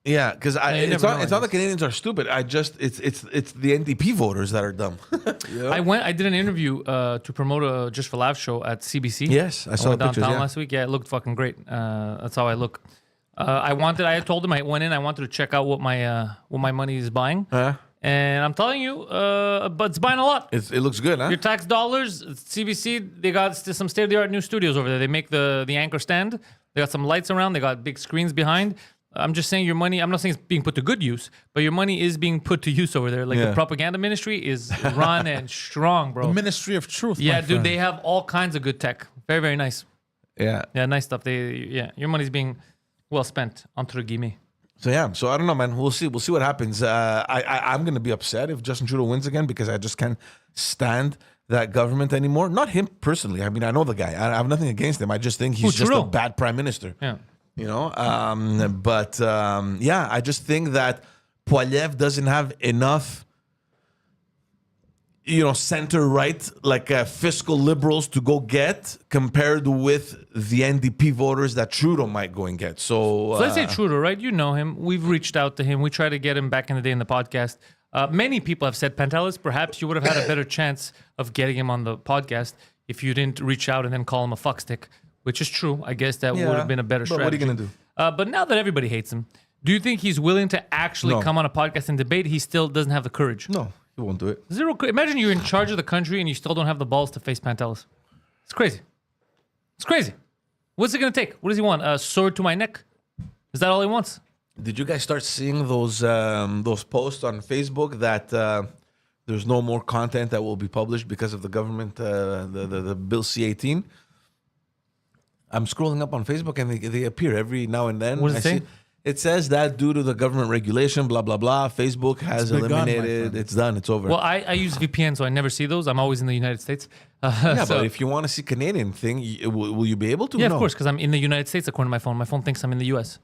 Yeah, because
you
it's
never know,
not
I
the Canadians are stupid. It's the NDP voters that are dumb.
I did an interview to promote a Just for Laughs show at CBC.
Yes, I saw
went
the pictures,
downtown
yeah.
last week. Yeah, it looked fucking great. That's how I look. I told him I went in. I wanted to check out what my money is buying. And I'm telling you, but it's buying a lot.
It looks good, huh?
Your tax dollars, CBC, they got some state-of-the-art new studios over there. They make the anchor stand. They got some lights around. They got big screens behind. I'm just saying your money, I'm not saying it's being put to good use, but your money is being put to use over there. Like the propaganda ministry is run and strong, bro.
The Ministry of Truth.
Yeah,
my
dude,
friend.
they have all kinds of good tech. Very, very nice.
Yeah.
Yeah, nice stuff. Your money's being well spent, entre guillemets.
So I don't know, man. We'll see. We'll see what happens. I'm gonna be upset if Justin Trudeau wins again because I just can't stand that government anymore. Not him personally. I mean, I know the guy. I have nothing against him. I just think he's just
Trudeau?
a bad prime minister.
Yeah.
You know. Yeah, I just think that Poilievre doesn't have enough, center right, like fiscal liberals to go get compared with the NDP voters that Trudeau might go and get. So
So let's say Trudeau, right? You know him. We've reached out to him. We tried to get him back in the day in the podcast. Many people have said, Pantelis, perhaps you would have had a better chance of getting him on the podcast if you didn't reach out and then call him a fuckstick, which is true. I guess that would have been a better strategy.
But what are you going to do?
But now that everybody hates him, do you think he's willing to actually
No.
come on a podcast and debate? He still doesn't have the courage.
No, he won't do it.
Zero. Imagine you're in charge of the country and you still don't have the balls to face Pantelis. It's crazy. It's crazy. What's it going to take? What does he want? A sword to my neck? Is that all he wants?
Did you guys start seeing those posts on Facebook that there's no more content that will be published because of the government, the Bill C-18? I'm scrolling up on Facebook and they appear every now and then.
What does it say?
It says that due to the government regulation, blah, blah, blah, Facebook has
begun, my
eliminated.
friend.
It's done. It's over.
Well, I use VPN, so I never see those. I'm always in the United States.
yeah,
so-
but if you want to see Canadian thing, will you be able to?
yeah,
No.
of course, because I'm in the United States according to my phone. My phone thinks I'm in the US.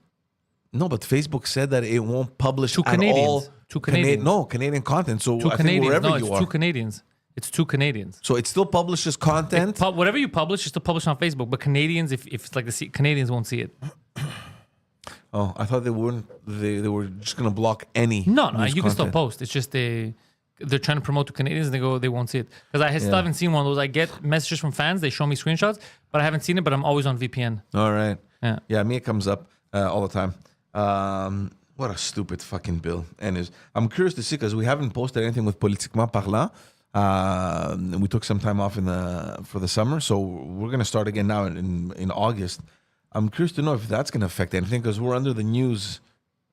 No, but Facebook said that it won't publish
To
at
Canadians.
all.
To Canadians.
Canadian content. So
Two
I think
Canadians.
wherever
No,
you
it's
are.
two Canadians. It's two Canadians.
So it still publishes content.
Whatever you publish, you still publish on Facebook. But Canadians, if it's like Canadians won't see it.
Oh, I thought they wouldn't. They were just gonna block any.
No,
news
you can still
content.
post. It's just they're trying to promote to Canadians and they won't see it. Because I still haven't seen one of those. I get messages from fans. They show me screenshots, but I haven't seen it. But I'm always on VPN.
All right.
Yeah.
Me, it comes up all the time. What a stupid fucking bill. And I'm curious to see because we haven't posted anything with Politiquement Parlant. We took some time off for the summer, so we're gonna start again now in August. I'm curious to know if that's gonna affect anything because we're under the news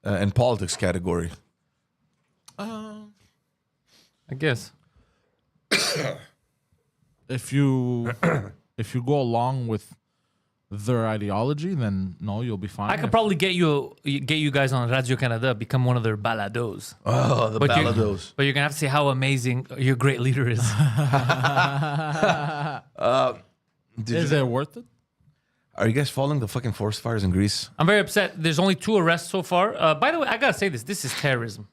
and politics category.
I guess.
If you go along with their ideology, then no, you'll be fine.
I could probably get you guys on Radio Canada, become one of their balados.
Oh, the
But
ballados.
But you're gonna have to say how amazing your great leader is.
Is it worth it?
Are you guys following the fucking forest fires in Greece?
I'm very upset. There's only 2 arrests so far. By the way, I gotta say this. This is terrorism.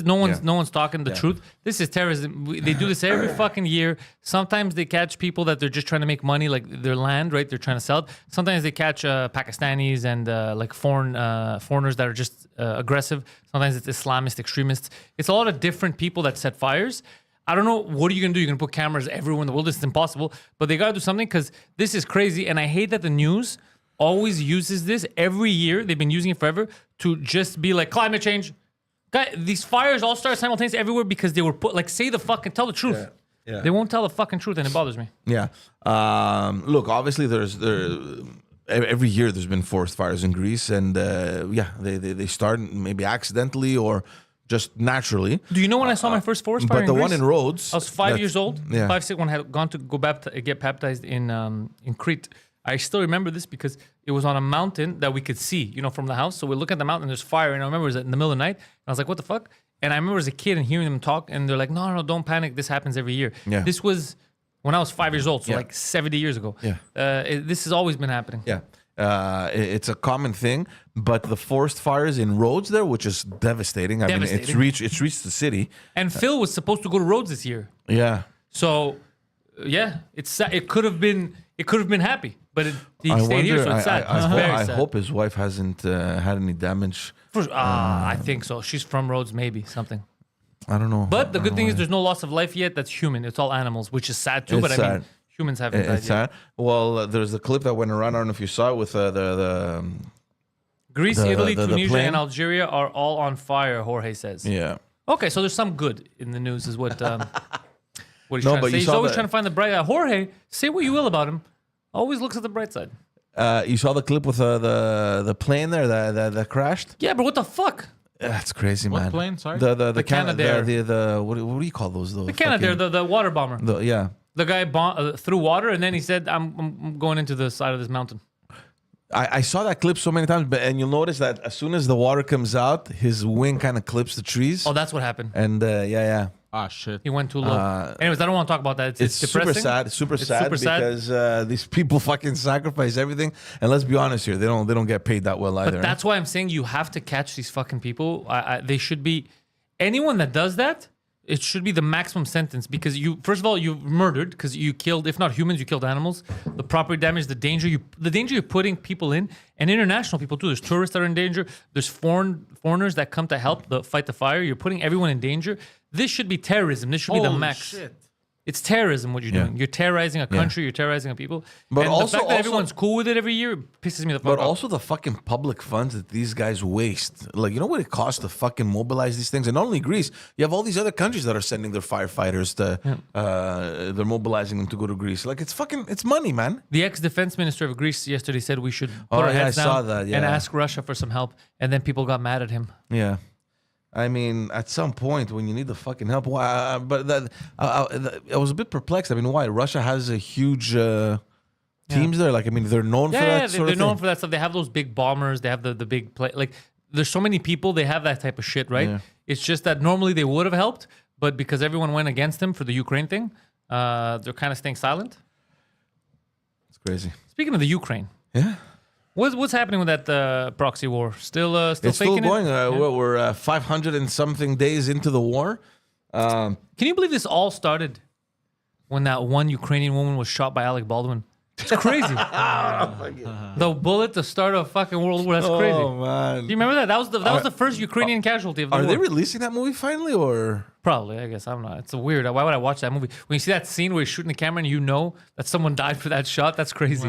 No one's talking the truth. This is terrorism. They do this every fucking year. Sometimes they catch people that they're just trying to make money, like their land, right? They're trying to sell it. Sometimes they catch Pakistanis and like foreigners that are just aggressive. Sometimes it's Islamist extremists. It's a lot of different people that set fires. I don't know. What are you going to do? You're going to put cameras everywhere in the world. This is impossible. But they got to do something because this is crazy. And I hate that the news always uses this every year. They've been using it forever to just be like climate change. Guy, these fires all start simultaneously everywhere because they were put, like, say the fucking, tell the truth.
Yeah.
They won't tell the fucking truth and it bothers me.
Yeah. Look, obviously, every year there's been forest fires in Greece, and they start maybe accidentally or just naturally.
Do you know when I saw my first forest fire
But
in
the
Greece?
one in Rhodes,
I was 5 years old.
Yeah.
5, 6, when I had gone to get baptized in Crete. I still remember this because it was on a mountain that we could see, from the house. So we look at the mountain, there's fire, and I remember it was in the middle of the night. And I was like, "What the fuck?" And I remember as a kid and hearing them talk, and they're like, "No, don't panic. This happens every year."
Yeah.
This was when I was 5 years old, so
Yeah.
like 70 years ago.
Yeah.
This has always been happening.
Yeah. It's a common thing, but the forest fires in Rhodes there, which is devastating. I mean,
Devastating.
it's reached the city.
And Phil was supposed to go to Rhodes this year.
Yeah.
So, it could have been happy, but he stayed here, so it's sad. It's very
I
sad.
hope his wife hasn't had any damage.
I think so. She's from Rhodes, maybe something.
I don't know.
But the good thing is there's no loss of life yet. That's human. It's all animals, which is sad too.
It's
but I mean,
sad.
humans haven't died
It's
yet.
sad. Well, there's a clip that went around. I don't know if you saw it with the
Greece,
the-
Italy,
the
Tunisia,
plane.
and Algeria are all on fire. Jorge says.
yeah.
Okay, so there's some good in the news, is what he's
No,
trying to
but
say.
you
He's
saw
always
the-
trying to find the bright. Jorge, say what you will about him, always looks at the bright side.
You saw the clip with the plane there that crashed.
Yeah, but what the fuck?
That's crazy,
What
man.
plane? Sorry?
The
The Canadair.
The what do you call those?
The Canadair, the water bomber.
Yeah.
The guy threw water, and then he said, I'm going into the side of this mountain.
I saw that clip so many times, and you'll notice that as soon as the water comes out, his wing kind of clips the trees.
Oh, that's what happened.
And yeah.
Ah, shit.
He went too low. Anyways, I don't want to talk about that. It's
Super
depressing.
sad. Super
It's
sad
super sad.
because these people fucking sacrifice everything. And let's be honest here, they don't get paid that well either.
But that's why I'm saying you have to catch these fucking people. They should be anyone that does that. It should be the maximum sentence because first of all, you murdered because you killed, if not humans, you killed animals. The property damage, the danger you're putting people in, and international people too. There's tourists that are in danger. There's foreigners that come to help fight the fire. You're putting everyone in danger. This should be terrorism. This should be the max.
Shit.
It's terrorism what you're doing. You're terrorizing a country. You're terrorizing a people.
But
and
also-
the fact that everyone's cool with it every year pisses me the fuck
But
off.
also the fucking public funds that these guys waste. Like, you know what it costs to fucking mobilize these things? And not only Greece, you have all these other countries that are sending their firefighters to, they're mobilizing them to go to Greece. Like, it's money, man.
The ex-defense minister of Greece yesterday said we should put
Oh,
our
yeah,
heads
I
down
saw that,
and
yeah.
ask Russia for some help. And then people got mad at him.
Yeah. I mean, at some point when you need the fucking help, why? But I was a bit perplexed. I mean, why? Russia has a huge teams there. Like, I mean, they're known for
Yeah,
that sort
they're
of
known
thing.
for that stuff. They have those big bombers. They have the big play. Like, there's so many people. They have that type of shit, right?
Yeah.
It's just that normally they would have helped, but because everyone went against them for the Ukraine thing, they're kind of staying silent.
It's crazy.
Speaking of the Ukraine,
Yeah.
what's happening with that proxy war? Still
It's still
faking
going.
it?
We're 500 and something days into the war.
Can you believe this all started when that one Ukrainian woman was shot by Alec Baldwin? It's crazy. The bullet to start a fucking world war. That's crazy.
Oh, man.
Do you remember that? That was the first Ukrainian casualty of the
Are
war.
they releasing that movie finally, or?
Probably, I guess. I'm not. It's weird. Why would I watch that movie? When you see that scene where he's shooting the camera and you know that someone died for that shot, that's crazy.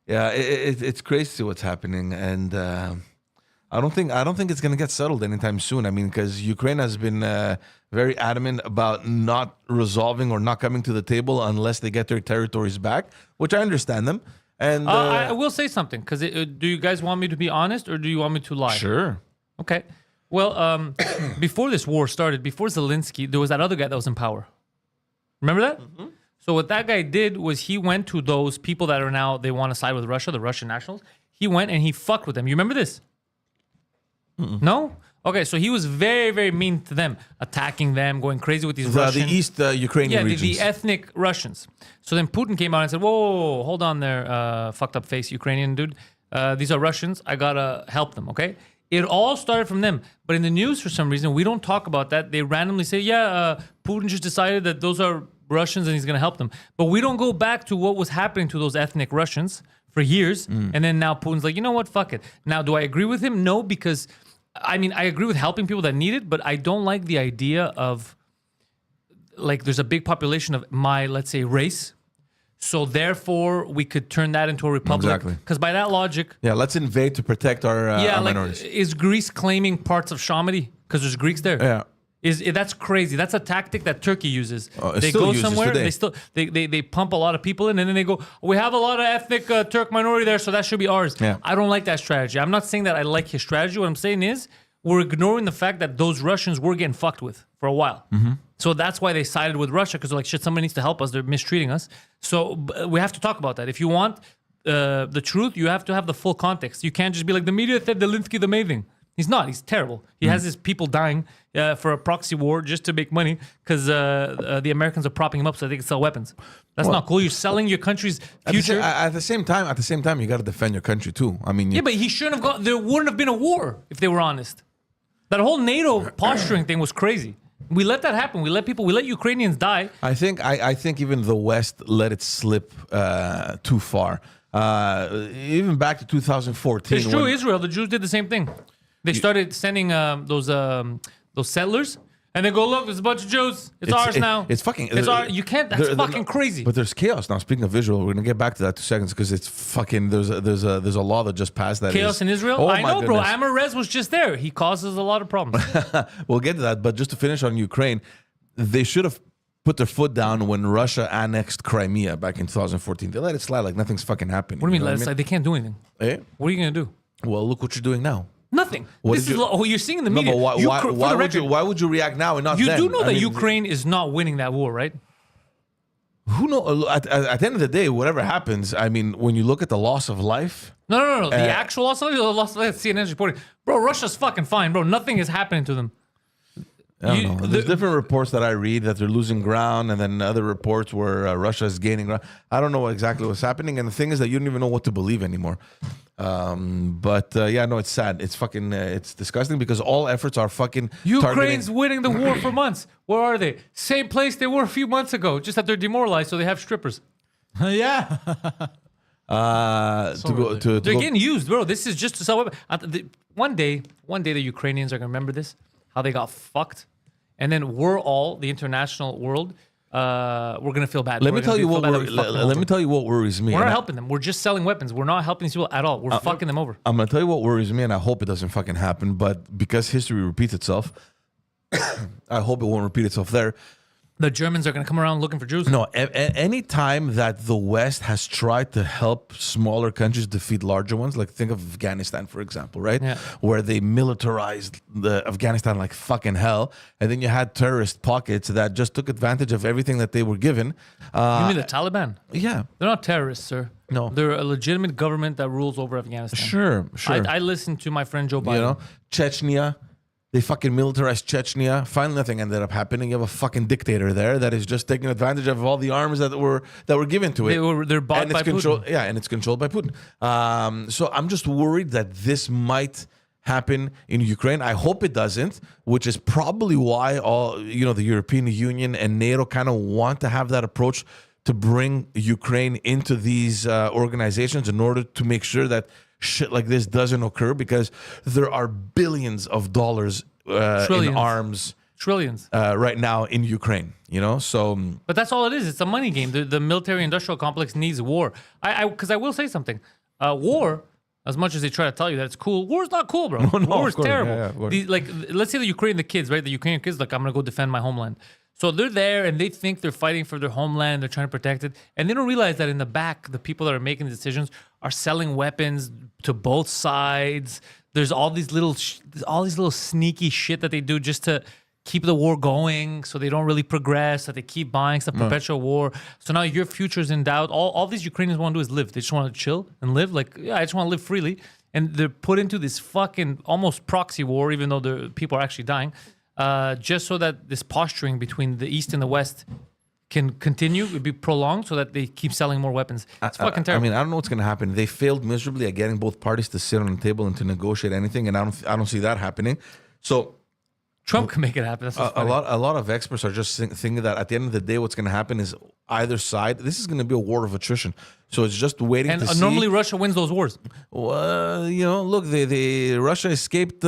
Yeah, it's crazy what's happening, and I don't think it's gonna get settled anytime soon. I mean, because Ukraine has been very adamant about not resolving or not coming to the table unless they get their territories back, which I understand them. And
I will say something because do you guys want me to be honest or do you want me to lie?
sure,
Okay. Well, before this war started, before Zelensky, there was that other guy that was in power. Remember that?
Mm-hmm.
So what that guy did was he went to those people that are now they want to side with Russia, the Russian nationals. He went and he fucked with them. You remember this? No? Okay, so he was very, very mean to them, attacking them, going crazy with these
the
Russian...
East Ukrainian
Yeah,
regions.
the ethnic Russians. So then Putin came out and said, whoa, hold on there, fucked up face Ukrainian dude. These are Russians. I gotta help them, okay? It all started from them. But in the news, for some reason, we don't talk about that. They randomly say, Putin just decided that those are Russians and he's gonna help them. But we don't go back to what was happening to those ethnic Russians for years. And then now Putin's like, you know what, fuck it. Now, do I agree with him? No, because... I mean, I agree with helping people that need it, but I don't like the idea of like there's a big population of my, let's say, race. So therefore, we could turn that into a republic.
Exactly.
Because by that logic,
Yeah, let's invade to protect our
like,
minorities.
is Greece claiming parts of Shamidi? Because there's Greeks there.
Yeah.
That's crazy. That's a tactic that Turkey uses.
it
They
still
go
uses
somewhere,
today.
they pump a lot of people in, and then they go, we have a lot of ethnic Turk minority there, so that should be ours.
Yeah.
I don't like that strategy. I'm not saying that I like his strategy. What I'm saying is we're ignoring the fact that those Russians were getting fucked with for a while.
Mm-hmm.
So that's why they sided with Russia, because they're like, shit, somebody needs to help us. They're mistreating us. So we have to talk about that. If you want the truth, you have to have the full context. You can't just be like, the media said Zelensky's amazing. He's not. He's terrible. He has his people dying for a proxy war just to make money because the Americans are propping him up so they can sell weapons. That's not cool. You're selling your country's future.
At the same time, you got to defend your country too. I mean,
Yeah, but he shouldn't have gone. There wouldn't have been a war if they were honest. That whole NATO posturing thing was crazy. We let that happen. We let Ukrainians die.
I think even the West let it slip too far. Even back to 2014.
It's true.
when-
Israel, the Jews did the same thing. They started sending those settlers, and they go, look, there's a bunch of Jews. It's ours now.
It's fucking.
It's ours. You can't. That's fucking crazy.
But there's chaos now. Speaking of Israel, we're gonna get back to that in 2 seconds because it's fucking. There's a law that just passed that
Chaos
is-
in Israel?
Oh
I
my
know, bro.
goodness.
Amar Rez was just there. He causes a lot of problems.
We'll get to that. But just to finish on Ukraine, they should have put their foot down when Russia annexed Crimea back in 2014. They let it slide like nothing's fucking happening.
What do you mean?
know
Let it slide? They can't do anything.
Eh?
What are you going to do?
Well, look what you're doing now.
Nothing.
What
This
did
is
you-
what you're seeing in the
No,
media.
but
For the record,
why would you react now and not
you
then?
do know
I
that
mean,
Ukraine is not winning that war, right?
who knows? At the end of the day, whatever happens, I mean, when you look at the loss of life,
No. The actual loss of life, the loss of life, CNN's reporting. Bro, Russia's fucking fine, bro. Nothing is happening to them.
I don't know. There's different reports that I read that they're losing ground, and then other reports where Russia is gaining ground. I don't know exactly what's happening, and the thing is that you don't even know what to believe anymore. Yeah, no, it's sad. It's fucking, it's disgusting because all efforts are fucking
Ukraine's winning the war for months. Where are they? Same place they were a few months ago, just that they're demoralized, so they have strippers.
Yeah.
They're getting used, bro. This is just to sell weapons. One day, the Ukrainians are gonna remember this, how they got fucked, and then we're all the international world. We're gonna feel bad.
Let me tell you what worries me.
We're not helping them. We're just selling weapons. We're not helping these people at all. We're fucking them over.
I'm gonna tell you what worries me, and I hope it doesn't fucking happen. But because history repeats itself, I hope it won't repeat itself there.
The Germans are gonna come around looking for Jews.
No, any time that the West has tried to help smaller countries defeat larger ones, like think of Afghanistan, for example, right?
Yeah.
Where they militarized the Afghanistan like fucking hell, and then you had terrorist pockets that just took advantage of everything that they were given.
You mean the Taliban?
Yeah.
They're not terrorists, sir.
No.
They're a legitimate government that rules over Afghanistan.
Sure.
I listened to my friend Joe Biden.
You know, Chechnya. They fucking militarized Chechnya. Finally, nothing ended up happening. You have a fucking dictator there that is just taking advantage of all the arms that were given to it.
They're bought
and
by Putin.
Yeah, and it's controlled by Putin. So I'm just worried that this might happen in Ukraine. I hope it doesn't, which is probably why the European Union and NATO kind of want to have that approach to bring Ukraine into these organizations in order to make sure that shit like this doesn't occur, because there are billions of dollars in arms right now in Ukraine, so
but that's all it is. It's a money game. The military industrial complex needs war. Because I will say something. War, as much as they try to tell you that it's cool, war is not cool, bro. War is terrible. Let's say the Ukrainian kids, right? The Ukrainian kids, like, I'm gonna go defend my homeland. So they're there and they think they're fighting for their homeland. They're trying to protect it. And they don't realize that in the back, the people that are making the decisions are selling weapons to both sides. There's all these little sneaky shit that they do just to keep the war going, so they don't really progress, that they keep buying stuff, perpetual war. So now your future's in doubt. All these Ukrainians want to do is live. They just want to chill and live. Like, yeah, I just want to live freely. And they're put into this fucking almost proxy war, even though the people are actually dying. Just so that this posturing between the East and the West can continue, it'd be prolonged, so that they keep selling more weapons. It's fucking terrible.
I mean, I don't know what's going to happen. They failed miserably at getting both parties to sit on the table and to negotiate anything, and I don't see that happening. So
Trump can make it happen. That's what's
a
funny.
lot of experts are just thinking that at the end of the day, what's going to happen is either side. This is going to be a war of attrition. So it's just waiting
And
to see.
normally Russia wins those wars.
Well, look, Russia escaped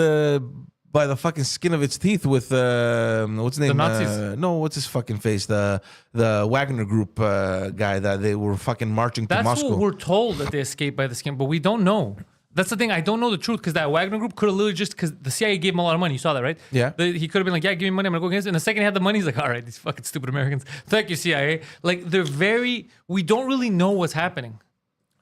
by the fucking skin of its teeth with what's his name?
The Nazis?
No, what's his fucking face? The Wagner Group guy that they were fucking marching to
That's
Moscow.
what we're told, that they escaped by the skin, but we don't know. That's the thing. I don't know the truth, because that Wagner Group could have literally just, because the CIA gave him a lot of money. You saw that, right?
Yeah.
He could have been like, yeah, give me money, I'm gonna go against it. And the second he had the money, he's like, all right, these fucking stupid Americans. Thank you, CIA. Like, we don't really know what's happening.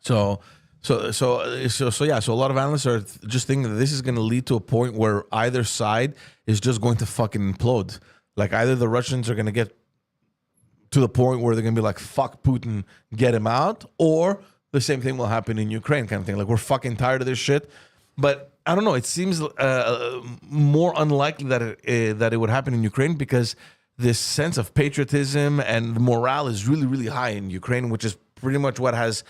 So a lot of analysts are just thinking that this is going to lead to a point where either side is just going to fucking implode. Like, either the Russians are going to get to the point where they're going to be like, fuck Putin, get him out, or the same thing will happen in Ukraine, kind of thing. Like, we're fucking tired of this shit. But I don't know. It seems more unlikely that it would happen in Ukraine, because this sense of patriotism and the morale is really, really high in Ukraine, which is pretty much what has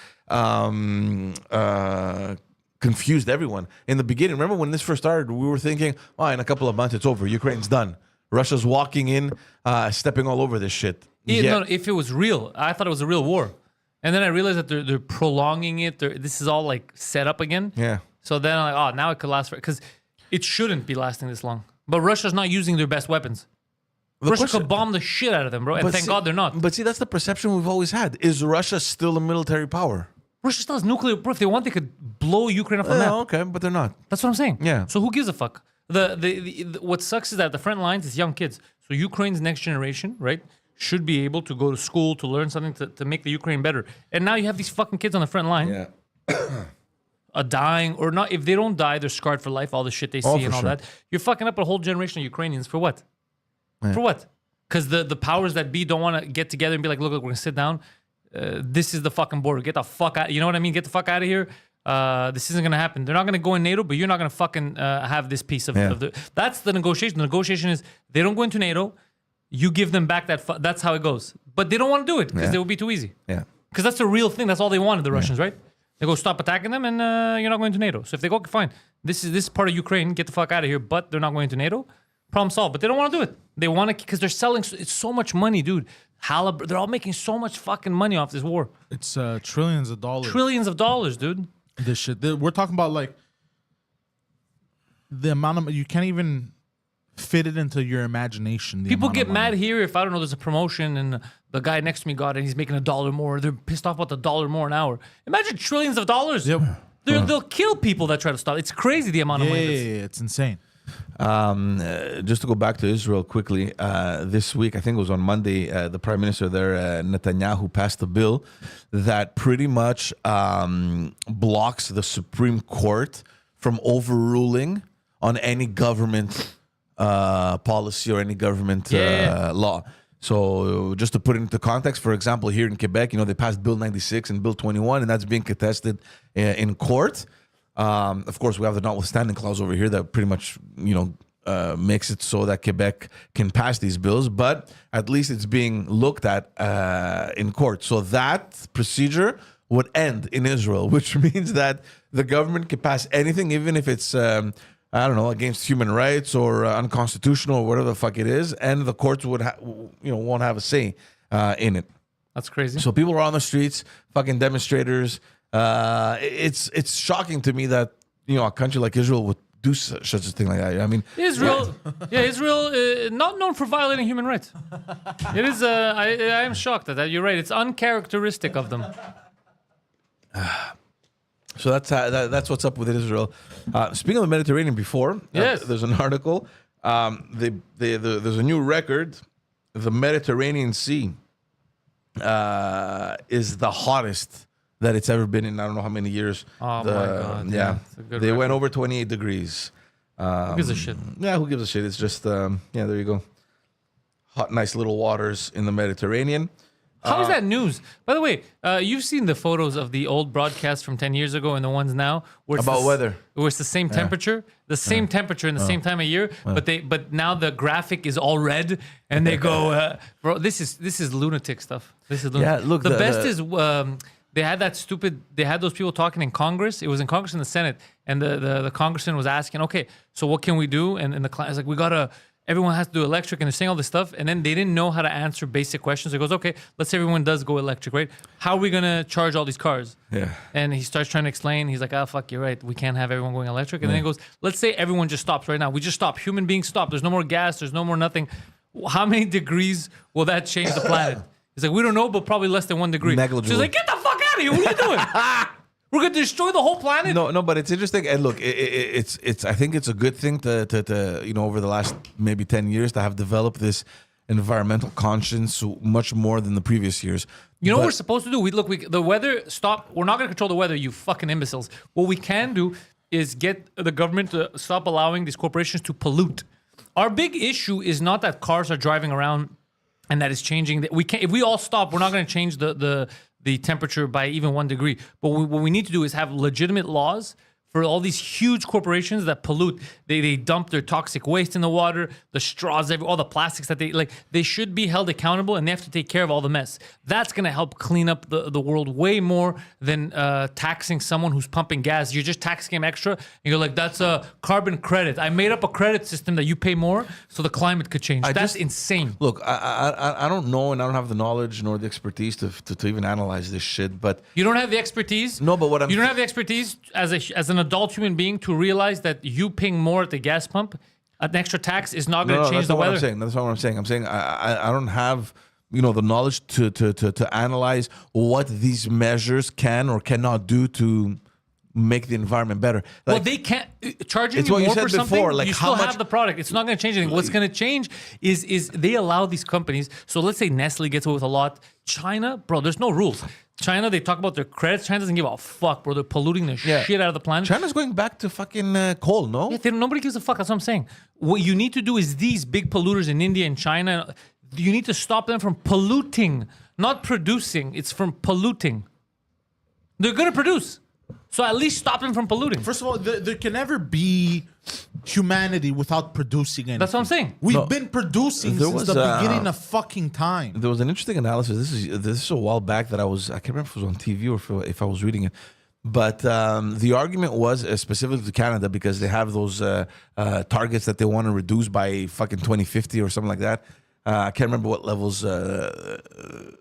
confused everyone. In the beginning, remember when this first started, we were thinking, in a couple of months it's over. Ukraine's done. Russia's walking in, stepping all over this shit.
No, if it was real, I thought it was a real war. And then I realized that they're prolonging it. This is all like set up again.
Yeah.
So then I'm like, now it could last because it shouldn't be lasting this long. But Russia's not using their best weapons. Russia could bomb the shit out of them, bro. And thank God they're not.
But see, that's the perception we've always had. Is Russia still a military power?
Russia still has nuclear. Bro, if they want, they could blow Ukraine off the map.
Okay, but they're not.
That's what I'm saying.
Yeah.
So who gives a fuck? What sucks is that the front lines is young kids. So Ukraine's next generation, right, should be able to go to school, to learn something, to make the Ukraine better. And now you have these fucking kids on the front line.
Yeah.
Dying or not. If they don't die, they're scarred for life. All the shit they see and all
sure.
that. You're fucking up a whole generation of Ukrainians for what? Yeah. For what? because the powers that be don't want to get together and be like, look, we're gonna sit down. This is the fucking border. Get the fuck out. You know what I mean? Get the fuck out of here. This isn't gonna happen. They're not gonna go in NATO, but you're not gonna fucking have this piece of the. That's the negotiation. The negotiation is they don't go into NATO. You give them back that. That's how it goes. But they don't want to do it because it would be too easy.
Yeah.
Because that's the real thing. That's all they wanted, the Russians, right? They go stop attacking them, and you're not going to NATO. So if they go, okay, fine. This is part of Ukraine. Get the fuck out of here. But they're not going to NATO. Problem solved. But they don't want to do it. They want to because they're selling. It's so much money, dude. They're all making so much fucking money off this war.
It's trillions of dollars.
Trillions of dollars, dude.
This shit. We're talking about like the amount of you can't even fit it into your imagination.
People get mad here if I don't know. There's a promotion and the guy next to me got it. And he's making $1 more. They're pissed off about the $1 more an hour. Imagine trillions of dollars.
Yep.
They'll kill people that try to stop. It's crazy the amount of money.
It's insane.
Just to go back to Israel quickly, this week, I think it was on Monday, the prime minister there, Netanyahu, passed a bill that pretty much blocks the Supreme Court from overruling on any government policy or any government law. So just to put it into context, for example, here in Quebec, they passed Bill 96 and Bill 21, and that's being contested in court. Of course, we have the notwithstanding clause over here that pretty much, makes it so that Quebec can pass these bills, but at least it's being looked at in court. So that procedure would end in Israel, which means that the government can pass anything, even if it's, against human rights or unconstitutional or whatever the fuck it is, and the courts would, won't have a say in it.
That's crazy.
So people are on the streets, fucking demonstrators. It's shocking to me that a country like Israel would do such a thing like that. I mean,
Israel, Israel, not known for violating human rights. It is. I am shocked at that. You're right. It's uncharacteristic of them.
So that's what's up with Israel. Speaking of the Mediterranean, before
Yes.
there's an article. There's a new record. The Mediterranean Sea is the hottest that it's ever been in. I don't know how many years.
Oh, my God.
Yeah,
It's a good
they went
record.
over 28 degrees.
Who gives a shit?
Yeah, who gives a shit? It's just there you go. Hot, nice little waters in the Mediterranean.
How is that news? By the way, you've seen the photos of the old broadcasts from 10 years ago and the ones now where it's
About weather.
where it's the same temperature, temperature in the same time of year, but now the graphic is all red and they go, bro, this is lunatic stuff. This is lunatic.
Yeah, look,
the best is they had those people talking in Congress. It was in Congress and the Senate, and the congressman was asking, okay, so what can we do? And the client is like, everyone has to do electric, and they're saying all this stuff, and then they didn't know how to answer basic questions. So he goes, okay, let's say everyone does go electric, right? How are we gonna charge all these cars?
Yeah.
And he starts trying to explain. He's like, fuck, you're right. We can't have everyone going electric. And then he goes, let's say everyone just stops right now. We just stop. Human beings stop. There's no more gas. There's no more nothing. How many degrees will that change the planet? He's like, we don't know, but probably less than 1 degree.
Negligible.
She's like, get the fuck out of here. What are you doing? We're gonna destroy the whole planet?
No, but it's interesting. And look, it's. I think it's a good thing to over the last maybe 10 years to have developed this environmental conscience much more than the previous years.
You know what we're supposed to do? The weather, stop. We're not going to control the weather, you fucking imbeciles. What we can do is get the government to stop allowing these corporations to pollute. Our big issue is not that cars are driving around and that is changing. We can't. If we all stop, we're not going to change the temperature by even 1 degree. But what we need to do is have legitimate laws for all these huge corporations that pollute. They dump their toxic waste in the water, the straws, all the plastics that they should be held accountable, and they have to take care of all the mess. That's going to help clean up the world way more than taxing someone who's pumping gas. You're just taxing him extra, and you're like, that's a carbon credit. I made up a credit system that you pay more so the climate could change. That's insane.
Look, I don't know, and I don't have the knowledge nor the expertise to even analyze this shit. But
You don't have the expertise.
No, but what I'm-
You don't have the expertise as an adult human being to realize that you paying more at the gas pump, an extra tax is not going to change
that's
the
not what
weather.
I'm saying. That's not what I'm saying. I'm saying I don't have the knowledge to analyze what these measures can or cannot do to make the environment better.
Well, they can't charging
It's
you
what you
more
said
for something.
before, like
you
how
still
much-
have the product. It's not going to change anything. What's going to change is they allow these companies. So let's say Nestle gets away with a lot. China, bro, there's no rules. China, they talk about their credits. China doesn't give a fuck, bro. They're polluting the shit out of the planet.
China's going back to fucking coal, no?
Yeah, nobody gives a fuck. That's what I'm saying. What you need to do is these big polluters in India and China, You need to stop them from polluting, not producing. It's from polluting. They're gonna produce, so at least stop them from polluting.
First of all, there can never be humanity without producing anything.
That's what I'm saying.
We've been producing
there
since
was,
the beginning of fucking time.
There was an interesting analysis. This is a while back that I can't remember if it was on TV or if I was reading it. But the argument was specifically to Canada because they have those targets that they want to reduce by fucking 2050 or something like that. I can't remember what levels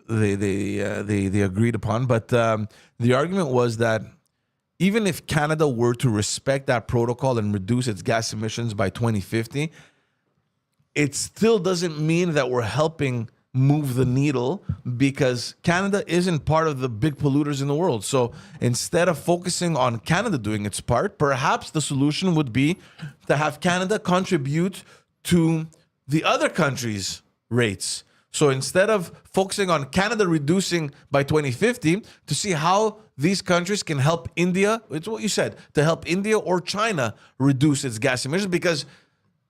they agreed upon. But the argument was that even if Canada were to respect that protocol and reduce its gas emissions by 2050, it still doesn't mean that we're helping move the needle because Canada isn't part of the big polluters in the world. So instead of focusing on Canada doing its part, perhaps the solution would be to have Canada contribute to the other countries' rates. So instead of focusing on Canada reducing by 2050, to see how these countries can help India, it's what you said, to help India or China reduce its gas emissions because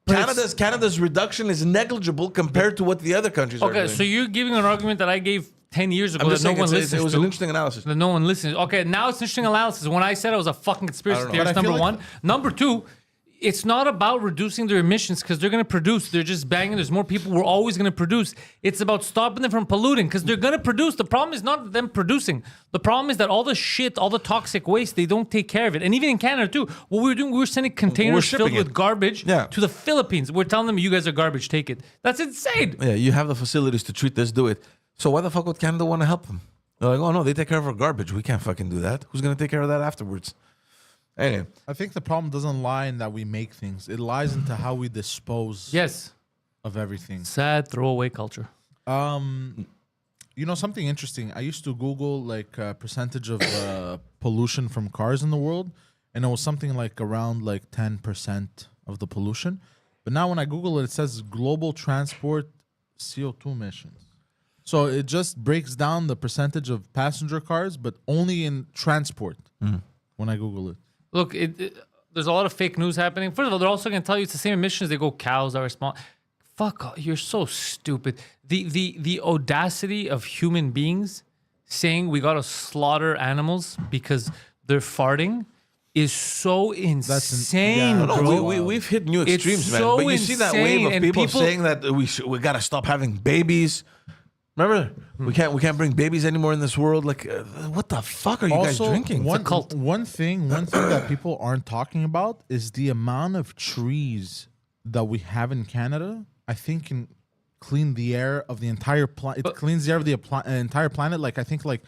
Canada's reduction is negligible compared to what the other countries are doing.
Okay, so you're giving an argument that I gave 10 years ago
I'm
that
just
no
saying
one listens
it was
to.
an interesting analysis.
That no one listens. Okay, now it's interesting analysis. When I said it was a fucking conspiracy
I don't know.
theorist,
But I
number
feel
one.
like-
Number two, it's not about reducing their emissions because they're going to produce. They're just banging. There's more people. We're always going to produce. It's about stopping them from polluting because they're going to produce. The problem is not them producing. The problem is that all the shit, all the toxic waste, they don't take care of it. And even in Canada too, what we were doing, we were sending containers
shipping
filled with
it.
garbage
Yeah.
to the Philippines. We're telling them, you guys are garbage, take it. That's insane.
Yeah, you have the facilities to treat this, do it. So why the fuck would Canada want to help them? They're like, oh no, they take care of our garbage. We can't fucking do that. Who's going to take care of that afterwards? Anyway,
I think the problem doesn't lie in that we make things. It lies into how we dispose
Yes.
of everything.
Sad throwaway culture.
You know, something interesting. I used to Google like percentage of pollution from cars in the world, and it was something like around like 10% of the pollution. But now when I Google it, it says global transport CO2 emissions. So it just breaks down the percentage of passenger cars, but only in transport when I Google it.
Look, there's a lot of fake news happening. First of all, they're also going to tell you it's the same emissions. They go, cows are small. Fuck off. You're so stupid. The audacity of human beings saying we got to slaughter animals because they're farting is so insane,
yeah.
bro.
we've hit new
It's
extremes, man.
so
But you see that wave
insane,
of
and
people,
people-
saying that we got to stop having babies. Remember, we can't bring babies anymore in this world. Like, what the fuck are you guys drinking?
One,
cult.
one thing that people aren't talking about is the amount of trees that we have in Canada. I think can clean the air of the entire planet. It cleans the air of the entire planet. Like I think like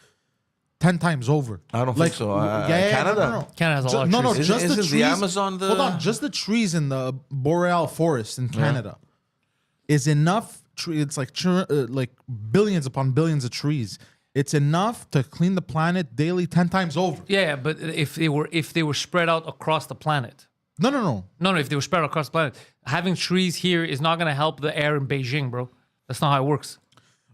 10 times over.
I don't
like,
think so.
Canada.
Canada has a lot of trees.
Just the
Isn't
trees.
the Amazon the-
Hold on, just the trees in the boreal forest in Canada is enough. It's like billions upon billions of trees. It's enough to clean the planet daily 10 times over.
Yeah, but if they were spread out across the planet.
No.
No, if they were spread across the planet, having trees here is not going to help the air in Beijing, bro. That's not how it works.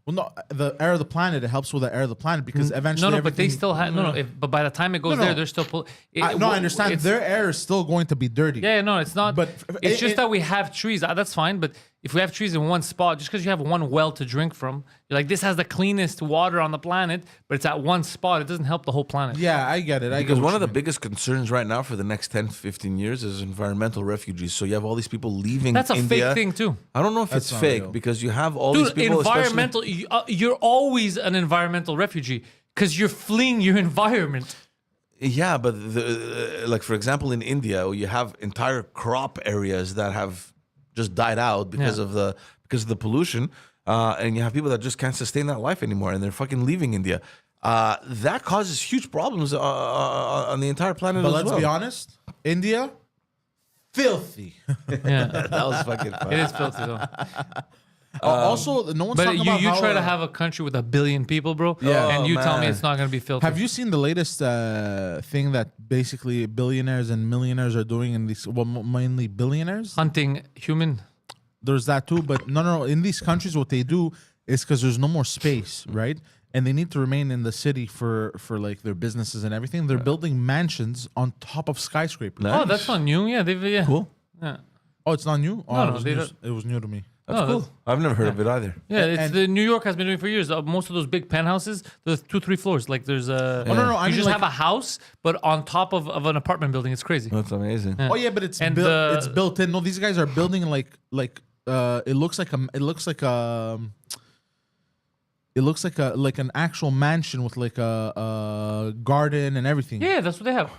Well, no, the air of the planet, it helps with the air of the planet because eventually.
No, but they
everything-
still have but by the time it goes
No.
there, they're still.
I understand.
it's-
Their air is still going to be dirty.
Yeah, no, it's not.
But
It's just that we have trees. That's fine. But if we have trees in one spot, just because you have one well to drink from, you're like, this has the cleanest water on the planet, but it's at one spot. It doesn't help the whole planet.
Yeah, I get it.
Because one of the biggest concerns right now for the next 10, 15 years is environmental refugees. So you have all these people leaving
That's a
India.
fake thing, too.
I don't know if it's
not
fake
real.
because you have all these
Dude,
people.
environmental, you're always an environmental refugee because you're fleeing your environment.
Yeah, but like for example, in India, you have entire crop areas that have just died out because
Yeah.
of the pollution, and you have people that just can't sustain that life anymore, and they're fucking leaving India. That causes huge problems on the entire planet.
But
as
let's
well.
be honest, India, filthy.
Yeah,
That was fucking fun.
it is filthy though.
Also, no one's
But
talking
you
about how,
try to have a country with 1 billion people, bro.
Yeah.
And you tell me
man.
it's not going to be filthy.
Have you seen the latest thing that basically billionaires and millionaires are doing in these? Well, mainly billionaires.
hunting human?
There's that too, but no. In these countries, what they do is because there's no more space, right? And they need to remain in the city for like their businesses and everything. They're building mansions on top of skyscrapers.
Oh, that's not new. Yeah, they've
Cool.
Yeah.
Oh, it's not new. Oh,
No,
it
no,
was
they
news.
don't-
It was new to me.
That's cool. I've never heard of it either.
Yeah, it's
And-
the New York has been doing it for years. Most of those big penthouses, there's 2-3 floors. Like there's a.
Oh, no, I
you
mean,
just
like-
have a house, but on top of an apartment building. It's crazy.
That's amazing.
Oh yeah, but it's
And
built.
the-
It's built in. No, these guys are building it looks like an actual mansion with like a garden and everything.
Yeah, that's what they have.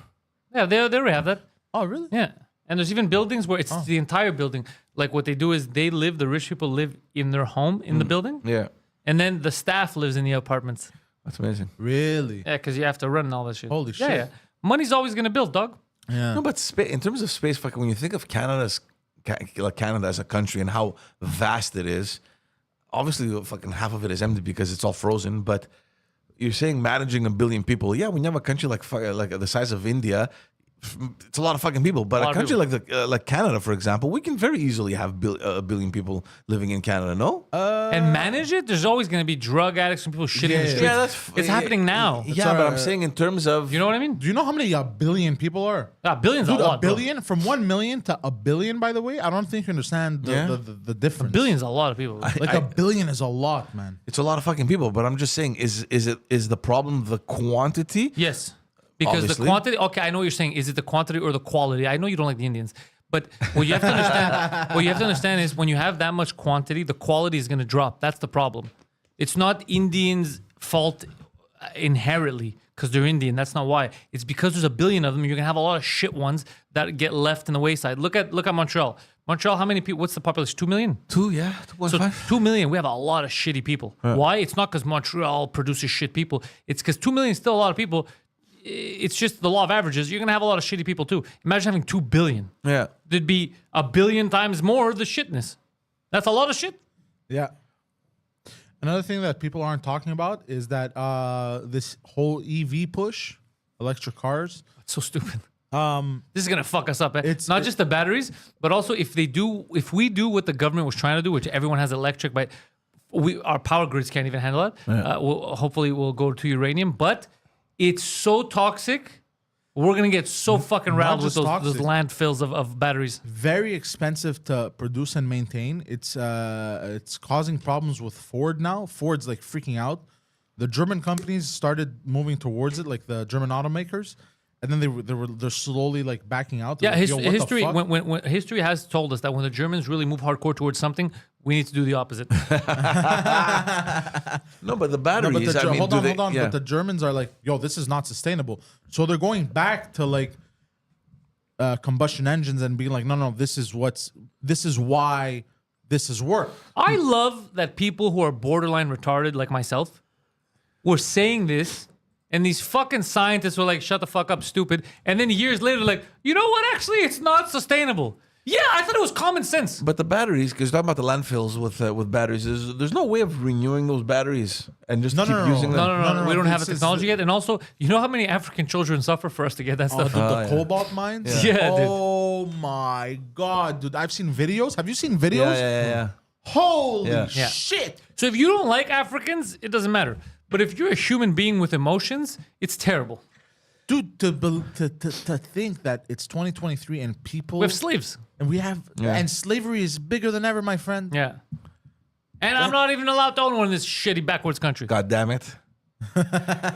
Yeah, they already have that.
Oh really?
Yeah, and there's even buildings where it's the entire building. Like what they do is the rich people live in their home in the building,
Yeah.
and then the staff lives in the apartments.
That's amazing.
Really?
Yeah, because you have to run all that shit.
Holy
Yeah,
shit.
yeah. Money's always gonna build, dog.
Yeah.
No, but in terms of space, fucking, when you think of Canada as a country and how vast it is, obviously fucking half of it is empty because it's all frozen. But you're saying managing 1 billion people. Yeah, when you have a country like the size of India, it's a lot of fucking people. But a
of
country like Canada, for example, we can very easily have 1 billion people living in Canada. No.
And manage it. There's always gonna be drug addicts and people shitting in the
Yeah,
streets. It's happening now.
Yeah, but I'm saying in terms of
You know what I mean?
Do you know how many a billion people are?
Billions
Dude,
a lot.
a billion from 1 million to a billion. By the way, I don't think you understand the difference.
Billions a lot of people.
Like a billion is a lot, man.
it's a lot of fucking people. But I'm just saying, is the problem the quantity?
Yes. Because
Obviously.
the quantity, okay, I know what you're saying. Is it the quantity or the quality? I know you don't like the Indians, but what you have to understand, is when you have that much quantity, the quality is going to drop. That's the problem. It's not Indians' fault inherently because they're Indian. That's not why. It's because there's a billion of them. You're going to have a lot of shit ones that get left in the wayside. Look at Montreal. Montreal, how many people? What's the population? 2 million?
2, yeah, 2.5.
So 2 million, we have a lot of shitty people. Why? It's not because Montreal produces shit people. It's because 2 million is still a lot of people. It's just the law of averages. You're gonna have a lot of shitty people too. Imagine having 2 billion.
Yeah.
There'd be 1 billion times more the shitness. That's a lot of shit.
Yeah. Another thing that people aren't talking about is that this whole EV push, electric cars.
It's so stupid. This is gonna fuck us up. It's not just the batteries, but also if we do what the government was trying to do, which everyone has electric, but our power grids can't even handle it. Hopefully we'll go to uranium, but it's so toxic. We're gonna get so fucking rattled with
just
those
toxic.
landfills of batteries.
Very expensive to produce and maintain. It's causing problems with Ford now. Ford's like freaking out. The German companies started moving towards it, like the German automakers, and then they're slowly like backing out. They're
Yeah,
like, "Yo, what the
history.
fuck?"
When history has told us that when the Germans really move hardcore towards something, we need to do the opposite.
No, but the
No,
batteries.
but
I mean,
hold on.
Yeah.
But the Germans are like, yo, this is not sustainable. So they're going back to like combustion engines and being like, no, this is why this is work.
I love that people who are borderline retarded like myself were saying this, and these fucking scientists were like, shut the fuck up, stupid. And then years later, like, you know what? Actually, it's not sustainable. Yeah, I thought it was common sense.
But the batteries, because you're talking about the landfills with batteries, there's no way of renewing those batteries and just keep using them.
No, we don't have the
this is-
technology yet. And also, you know how many African children suffer for us to get that stuff?
The cobalt mines?
Yeah, dude.
Oh my god, dude. I've seen videos. Have you seen videos?
Yeah.
Holy
Yeah.
Yeah.
shit.
So if you don't like Africans, it doesn't matter. But if you're a human being with emotions, it's terrible.
Dude, to think that it's 2023 and people
We have slaves.
and we have and slavery is bigger than ever, my friend.
Yeah. And I'm not even allowed to own one in this shitty backwards country.
God damn it.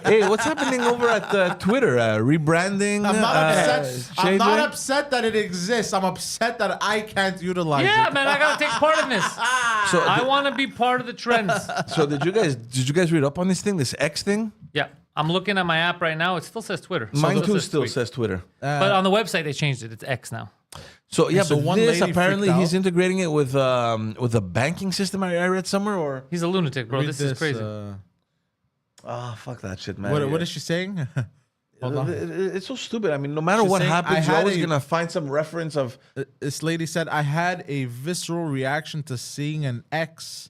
Hey, what's happening over at Twitter? Rebranding?
I'm not upset. I'm
shade
not
there?
upset that it exists. I'm upset that I can't utilize
Yeah,
it.
man, I gotta take part in this.
So,
I want to be part of the trends.
so did you guys read up on this thing, this X thing?
Yeah, I'm looking at my app right now. It still says Twitter.
Mine too
says
still
tweet.
says Twitter.
But on the website they changed it. It's X now.
So yeah,
so
but
one
this
lady
apparently
freaked
he's
out.
integrating it with a banking system. I read somewhere, or
He's a lunatic, bro.
Read
This is crazy.
fuck that shit, man.
What is she saying? Hold on.
It's so stupid. I mean, no matter
She's
what
saying,
happens,
"I
you're
had
always
a-
gonna find some reference of.
This lady said, I had a visceral reaction to seeing an X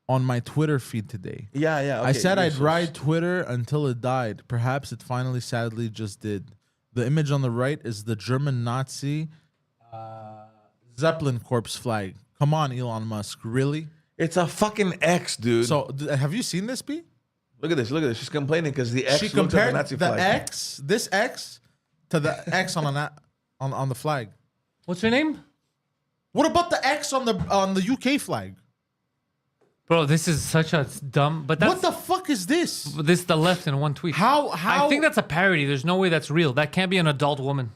on my Twitter feed today.
Yeah.
I said I'd ride Twitter until it died. Perhaps it finally, sadly, just did. The image on the right is the German Nazi Zeppelin corpse flag. Come on, Elon Musk. Really?
It's a fucking X, dude.
So, have you seen this, B?
look at this. She's complaining because the X
She
looks like a
compared
Nazi
the
flag.
X, this X, to the X on the flag.
What's your name?
What about the X on the UK flag?
Bro, this is such a dumb. But that's
What the fuck is this?
this is the left in one tweet.
How?
I think that's a parody. There's no way that's real. That can't be an adult woman.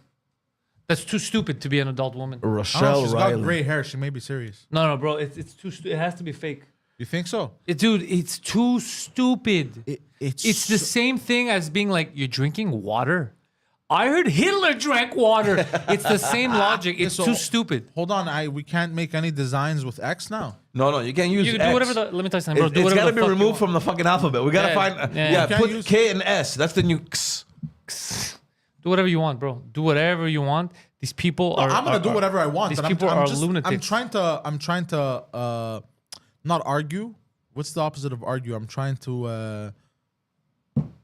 That's too stupid to be an adult woman.
I don't know,
Rochelle
she's
Riley.
got gray hair. She may be serious.
No, bro. It's too. It has to be fake.
You think so?
Dude, it's too stupid. It's the same thing as being like, you're drinking water. I heard Hitler drank water. It's the same logic. It's
So-
too stupid.
Hold on, we can't make any designs with X now.
No, you can't use
You can
X.
do whatever. Let me tell you something, bro.
It,
Do
it's
whatever
got to
the
be
fuck you
removed
want.
from the fucking alphabet. We gotta
Yeah,
find.
yeah.
Yeah,
You
can't
put
use-
K and S. That's the new X.
Do whatever you want, bro. Do whatever you want. These people are.
I'm gonna do whatever I want.
These
but
people
I'm
are
just,
lunatics.
I'm trying to not argue. What's the opposite of argue? I'm trying to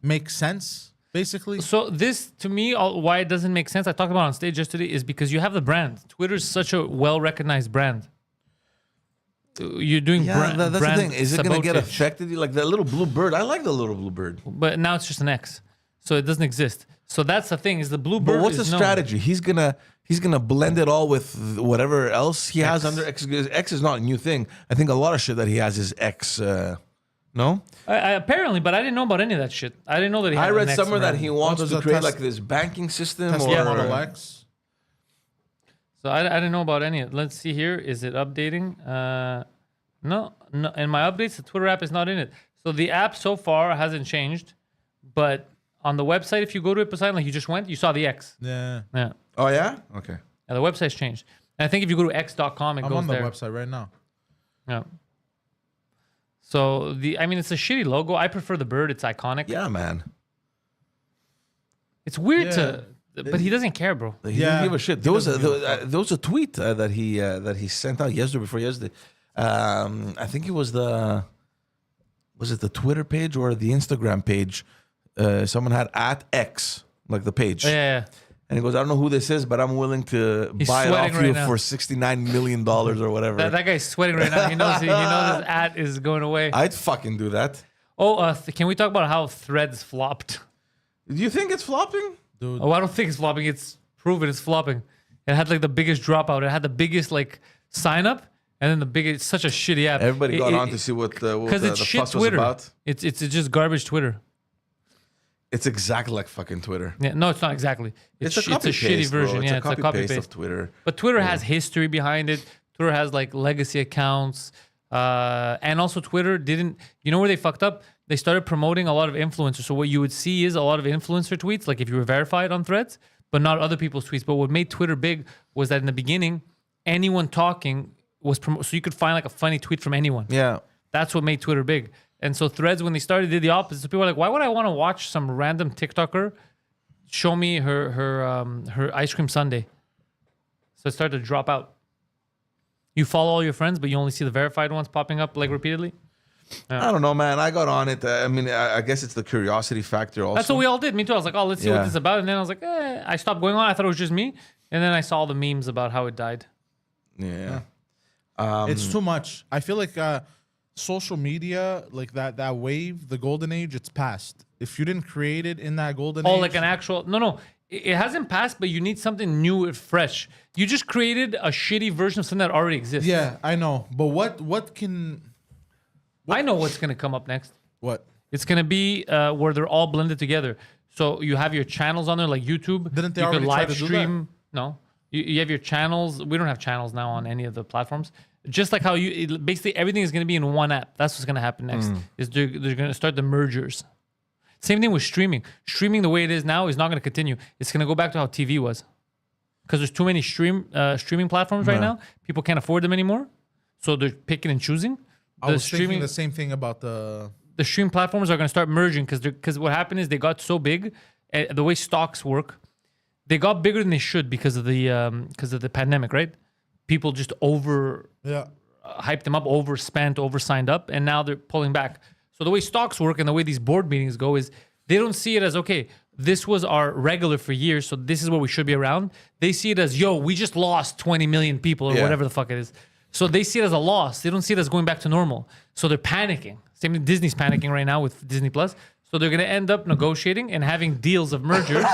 make sense, basically.
So this, to me, why it doesn't make sense, I talked about it on stage yesterday, is because you have the brand. Twitter's such a well-recognized brand. You're doing
Yeah, that's the
brand
thing. Is it gonna get
sabotage.
affected? Like that little blue bird. I like the little blue bird.
But now it's just an X, so it doesn't exist. So that's the thing. Is the blue bird?
But what's the
is known.
strategy? He's gonna blend it all with whatever else he has under X. X is not a new thing. I think a lot of shit that he has is X. No,
Apparently, but I didn't know about any of that shit. I didn't know that he.
I
had
read
an X
somewhere that
brand.
he wants
there's
to
a
create
Tesla-
like this banking system
Tesla
or
Model X.
So I didn't know about any of it. Let's see here. Is it updating? No. In my updates, the Twitter app is not in it. So the app so far hasn't changed, but on the website, if you go to it, Poseidon, like you just went, you saw the X.
Yeah,
Yeah.
Oh yeah. Okay.
The website's changed. And I think if you go to x.com, it
I'm
goes
on the
there.
website right now.
Yeah. So it's a shitty logo. I prefer the bird. It's iconic.
Yeah, man.
It's weird
Yeah.
but he doesn't care, bro.
He
Yeah,
didn't give a shit.
he
There was
doesn't give a
there was a tweet that he sent out before yesterday. I think it was the Twitter page or the Instagram page? Someone had @X like the page,
Yeah.
and he goes, "I don't know who this is, but I'm willing to
He's
buy it off
sweating right
you
now.
for $69 million or whatever."
That guy's sweating right now. He knows his ad is going away.
I'd fucking do that.
Can we talk about how Threads flopped?
Do you think it's flopping?
Dude,
Oh, I don't think it's flopping. It's proven it's flopping. It had like the biggest dropout. It had the biggest like sign up, and then the biggest. It's such a shitty app.
Everybody got on to see what the
it's shit
fuss was
Twitter.
about.
It's just garbage Twitter.
It's exactly like fucking Twitter.
Yeah, no, it's not exactly.
It's a
it's
copy
a shitty
paste, bro.
version.
It's
Yeah,
a
it's a
copy
copy
paste
paste.
of Twitter.
But Twitter has history behind it. Twitter has like legacy accounts. And also Twitter didn't, you know where they fucked up? They started promoting a lot of influencers. So what you would see is a lot of influencer tweets, like if you were verified on Threads, but not other people's tweets. But what made Twitter big was that in the beginning, anyone talking was so you could find like a funny tweet from anyone.
Yeah.
That's what made Twitter big. And so Threads, when they started, did the opposite. So people were like, why would I want to watch some random TikToker show me her ice cream sundae? So it started to drop out. You follow all your friends, but you only see the verified ones popping up like repeatedly.
I don't know, man. I got on it. I mean, I guess it's the curiosity factor also.
That's what we all did. Me too. I was like, oh, let's see what
Yeah.
this is about. And then I was like, I stopped going on. I thought it was just me. And then I saw all the memes about how it died.
Yeah.
it's too much. I feel like social media, like that wave, the golden age, it's past. If you didn't create it in that golden
Oh,
age,
like an actual no. It hasn't passed, but you need something new and fresh. You just created a shitty version of something that already exists.
yeah, I know. But what can
I know what's gonna come up next.
what?
It's gonna be where they're all blended together. So you have your channels on there, like YouTube.
Didn't they
you could
already try
live
to do that?
stream? No, you have your channels. We don't have channels now on any of the platforms. Just like how basically everything is gonna be in one app. That's what's gonna happen next. Is they're gonna start the mergers. Same thing with streaming. Streaming the way it is now is not gonna continue. It's gonna go back to how TV was, because there's too many streaming platforms right now. People can't afford them anymore, so they're picking and choosing.
I was thinking the same thing about the
stream platforms are going to start merging because what happened is they got so big. The way stocks work, they got bigger than they should because of the pandemic, right? People just hyped them up, overspent, oversigned up, and now they're pulling back. So the way stocks work and the way these board meetings go is they don't see it as, okay, this was our regular for years, so this is where we should be around. They see it as, yo, we just lost 20 million people or whatever the fuck it is. So they see it as a loss. They don't see it as going back to normal. So they're panicking. Same thing, Disney's panicking right now with Disney Plus. So they're going to end up negotiating and having deals of mergers.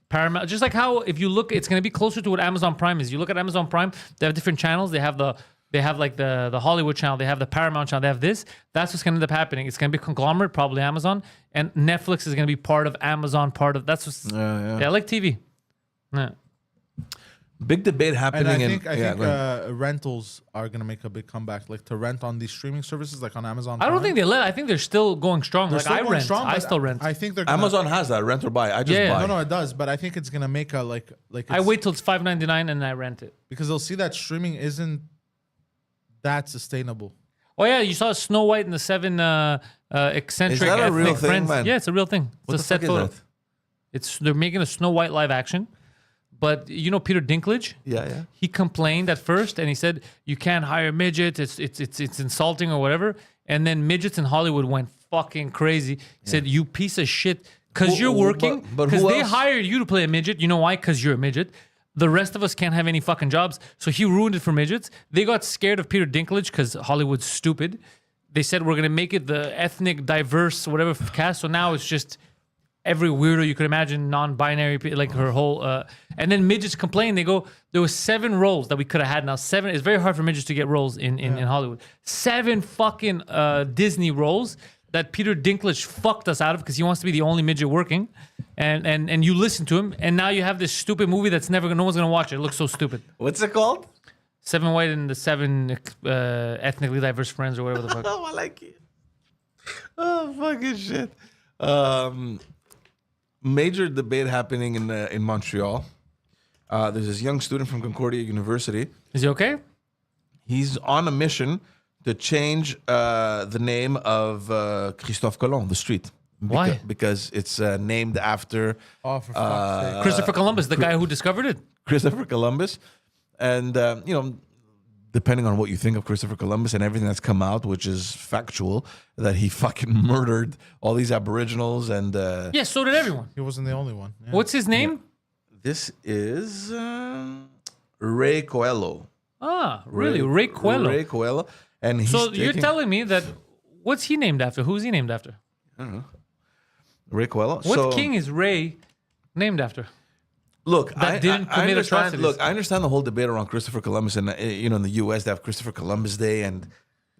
Paramount, just like how if you look, it's going to be closer to what Amazon Prime is. You look at Amazon Prime, they have different channels. They have They have like the Hollywood channel. They have the Paramount channel. They have this. That's what's going to end up happening. It's going to be a conglomerate, probably Amazon, and Netflix is going to be part of Amazon. That's what's yeah, like TV. Yeah.
Big debate
And
happening.
I think
go ahead.
rentals are gonna make a big comeback, like to rent on these streaming services, like on Amazon.
I don't
Prime.
think they let. I think they're still going strong.
They're
Like
still
I
going
rent.
strong,
I
but
still rent.
I think they're gonna,
Amazon has that rent or buy. I just
Yeah,
buy.
No, it does, but I think it's gonna make a like
I
it's-
wait till it's $5.99 and I rent it.
because they'll see that streaming isn't that sustainable.
Oh yeah, you saw Snow White and the 7 eccentric
Is that a
ethnic
real thing,
friends.
man?
Yeah, it's a real thing. It's
What
a
the
set
fuck is
photo.
that?
They're making a Snow White live action, but you know Peter Dinklage.
Yeah.
He complained at first and he said you can't hire midgets. It's insulting or whatever. And then midgets in Hollywood went fucking crazy. He said you piece of shit because you're working
but
because
who
they
else?
hired you to play a midget. You know why? Because you're a midget. The rest of us can't have any fucking jobs. So he ruined it for midgets. They got scared of Peter Dinklage because Hollywood's stupid. They said we're gonna make it the ethnic, diverse, whatever cast. So now it's just every weirdo you could imagine, non-binary, like her whole. And then midgets complain. They go, there was 7 roles that we could have had. Now 7. It's very hard for midgets to get roles in Hollywood. 7 fucking Disney roles that Peter Dinklage fucked us out of because he wants to be the only midget working. And you listen to him, and now you have this stupid movie that's no one's gonna watch it. It looks so stupid.
What's it called?
7 White and the 7 ethnically diverse friends or whatever the fuck.
Oh, I like it. Oh, fucking shit. Major debate happening in Montreal. There's this young student from Concordia University.
Is he okay?
He's on a mission to change the name of Christophe Colomb, the street.
Why?
Because it's named after
Oh, for fuck's sake.
Christopher Columbus, the guy who discovered it.
Christopher Columbus. And, depending on what you think of Christopher Columbus and everything that's come out, which is factual, that he fucking murdered all these Aboriginals. And
Yeah, so did everyone.
He wasn't the only one. Yeah.
What's his name?
this is Ray Coelho.
Ah, really? Ray Coelho.
Ray Coelho. And he's
So you're
taking-
telling me that what's he named after? Who's he named after?
Ray Coelho.
What
So,
king is Ray named after?
Look,
that didn't commit
understand.
atrocities?
Look, I understand the whole debate around Christopher Columbus, and in the U.S. they have Christopher Columbus Day, and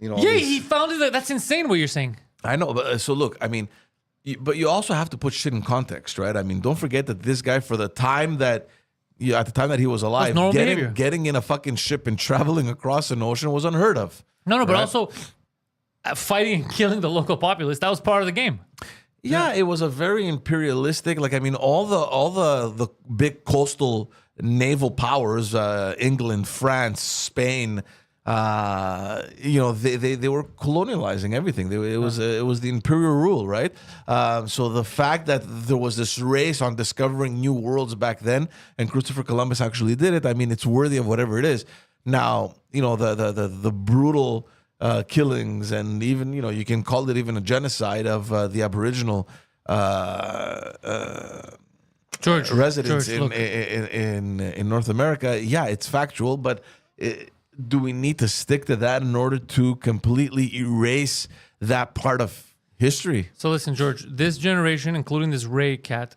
all
Yeah,
this-
he founded it. That's insane what you're saying.
I know, but so look, I mean, but you also have to put shit in context, right? I mean, don't forget that this guy, for the time that, at the time that he was alive,
normal behavior.
getting in a fucking ship and traveling across an ocean was unheard of.
No, but
Right.
also fighting and killing the local populace. That was part of the game.
Yeah, it was a very imperialistic. Like, I mean, all the big coastal naval powers, England, France, Spain, they were colonializing everything. It was the imperial rule, right? So the fact that there was this race on discovering new worlds back then, and Christopher Columbus actually did it, I mean, it's worthy of whatever it is. Now, the brutal killings, and even you can call it even a genocide of the Aboriginal
George,
residents
look.
in North America. Yeah, it's factual, but do we need to stick to that in order to completely erase that part of history?
So listen, George, this generation, including this Ray cat,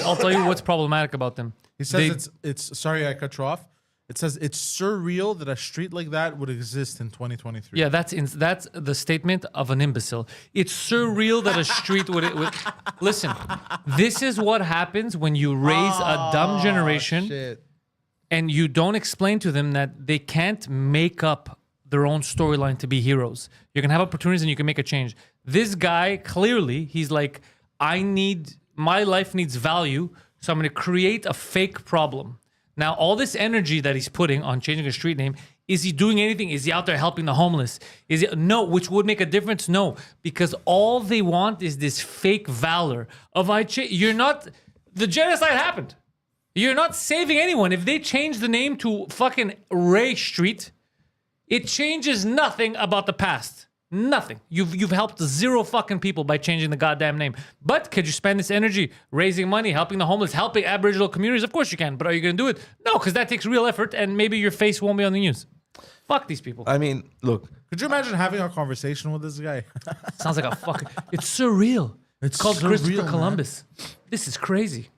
I'll tell you what's problematic about them.
He says it's sorry I cut you off. It says it's surreal that a street like that would exist in 2023.
Yeah, that's the statement of an imbecile. It's surreal that a street would. Listen, this is what happens when you raise a dumb generation
Shit.
and you don't explain to them that they can't make up their own storyline to be heroes. You can have opportunities and you can make a change. This guy, clearly, he's like, my life needs value, so I'm going to create a fake problem. Now, all this energy that he's putting on changing a street name, is he doing anything? Is he out there helping the homeless? No, which would make a difference? No, because all they want is this fake valor of you're not, the genocide happened. You're not saving anyone. If they change the name to fucking Ray Street, it changes nothing about the past. Nothing. You've helped 0 fucking people by changing the goddamn name. But could you spend this energy raising money, helping the homeless, helping Aboriginal communities? Of course you can. But are you going to do it? No, because that takes real effort, and maybe your face won't be on the news. Fuck these people.
I mean, look,
Could you imagine having a conversation with this guy?
Sounds like a fucking. It's surreal. It's called
surreal,
Christopher
man.
Columbus. This is crazy.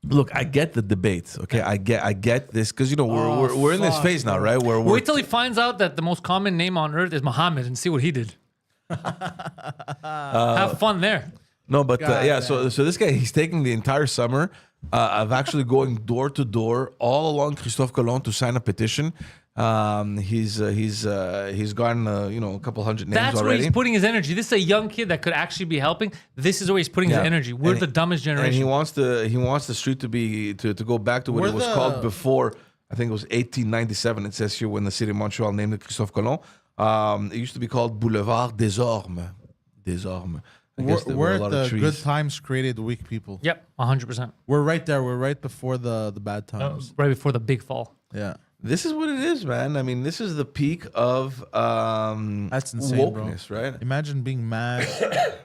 Look, I get the debate. Okay, I get this because we're in this phase now, right? Where we're
Wait till he finds out that the most common name on earth is Muhammad and see what he did. Have fun there.
No, but so this guy, he's taking the entire summer of actually going door to door all along Christophe Colomb to sign a petition. He's gotten a couple hundred names
That's
already.
where he's putting his energy. This is a young kid that could actually be helping. This is where he's putting his energy. We're the dumbest
And
generation.
he wants the street to go back to what it was called before. I think it was 1897. It says here when the city of Montreal named it Christophe Colomb. It used to be called Boulevard des Ormes. Des Ormes. I guess there were
We're
a
at
lot of
the
trees.
good times created weak people.
Yep, 100%.
We're right there. We're right before the bad times.
Right before the big fall.
Yeah.
This is what it is, man. I mean, this is the peak of
That's insane,
wokeness,
bro.
right?
Imagine being mad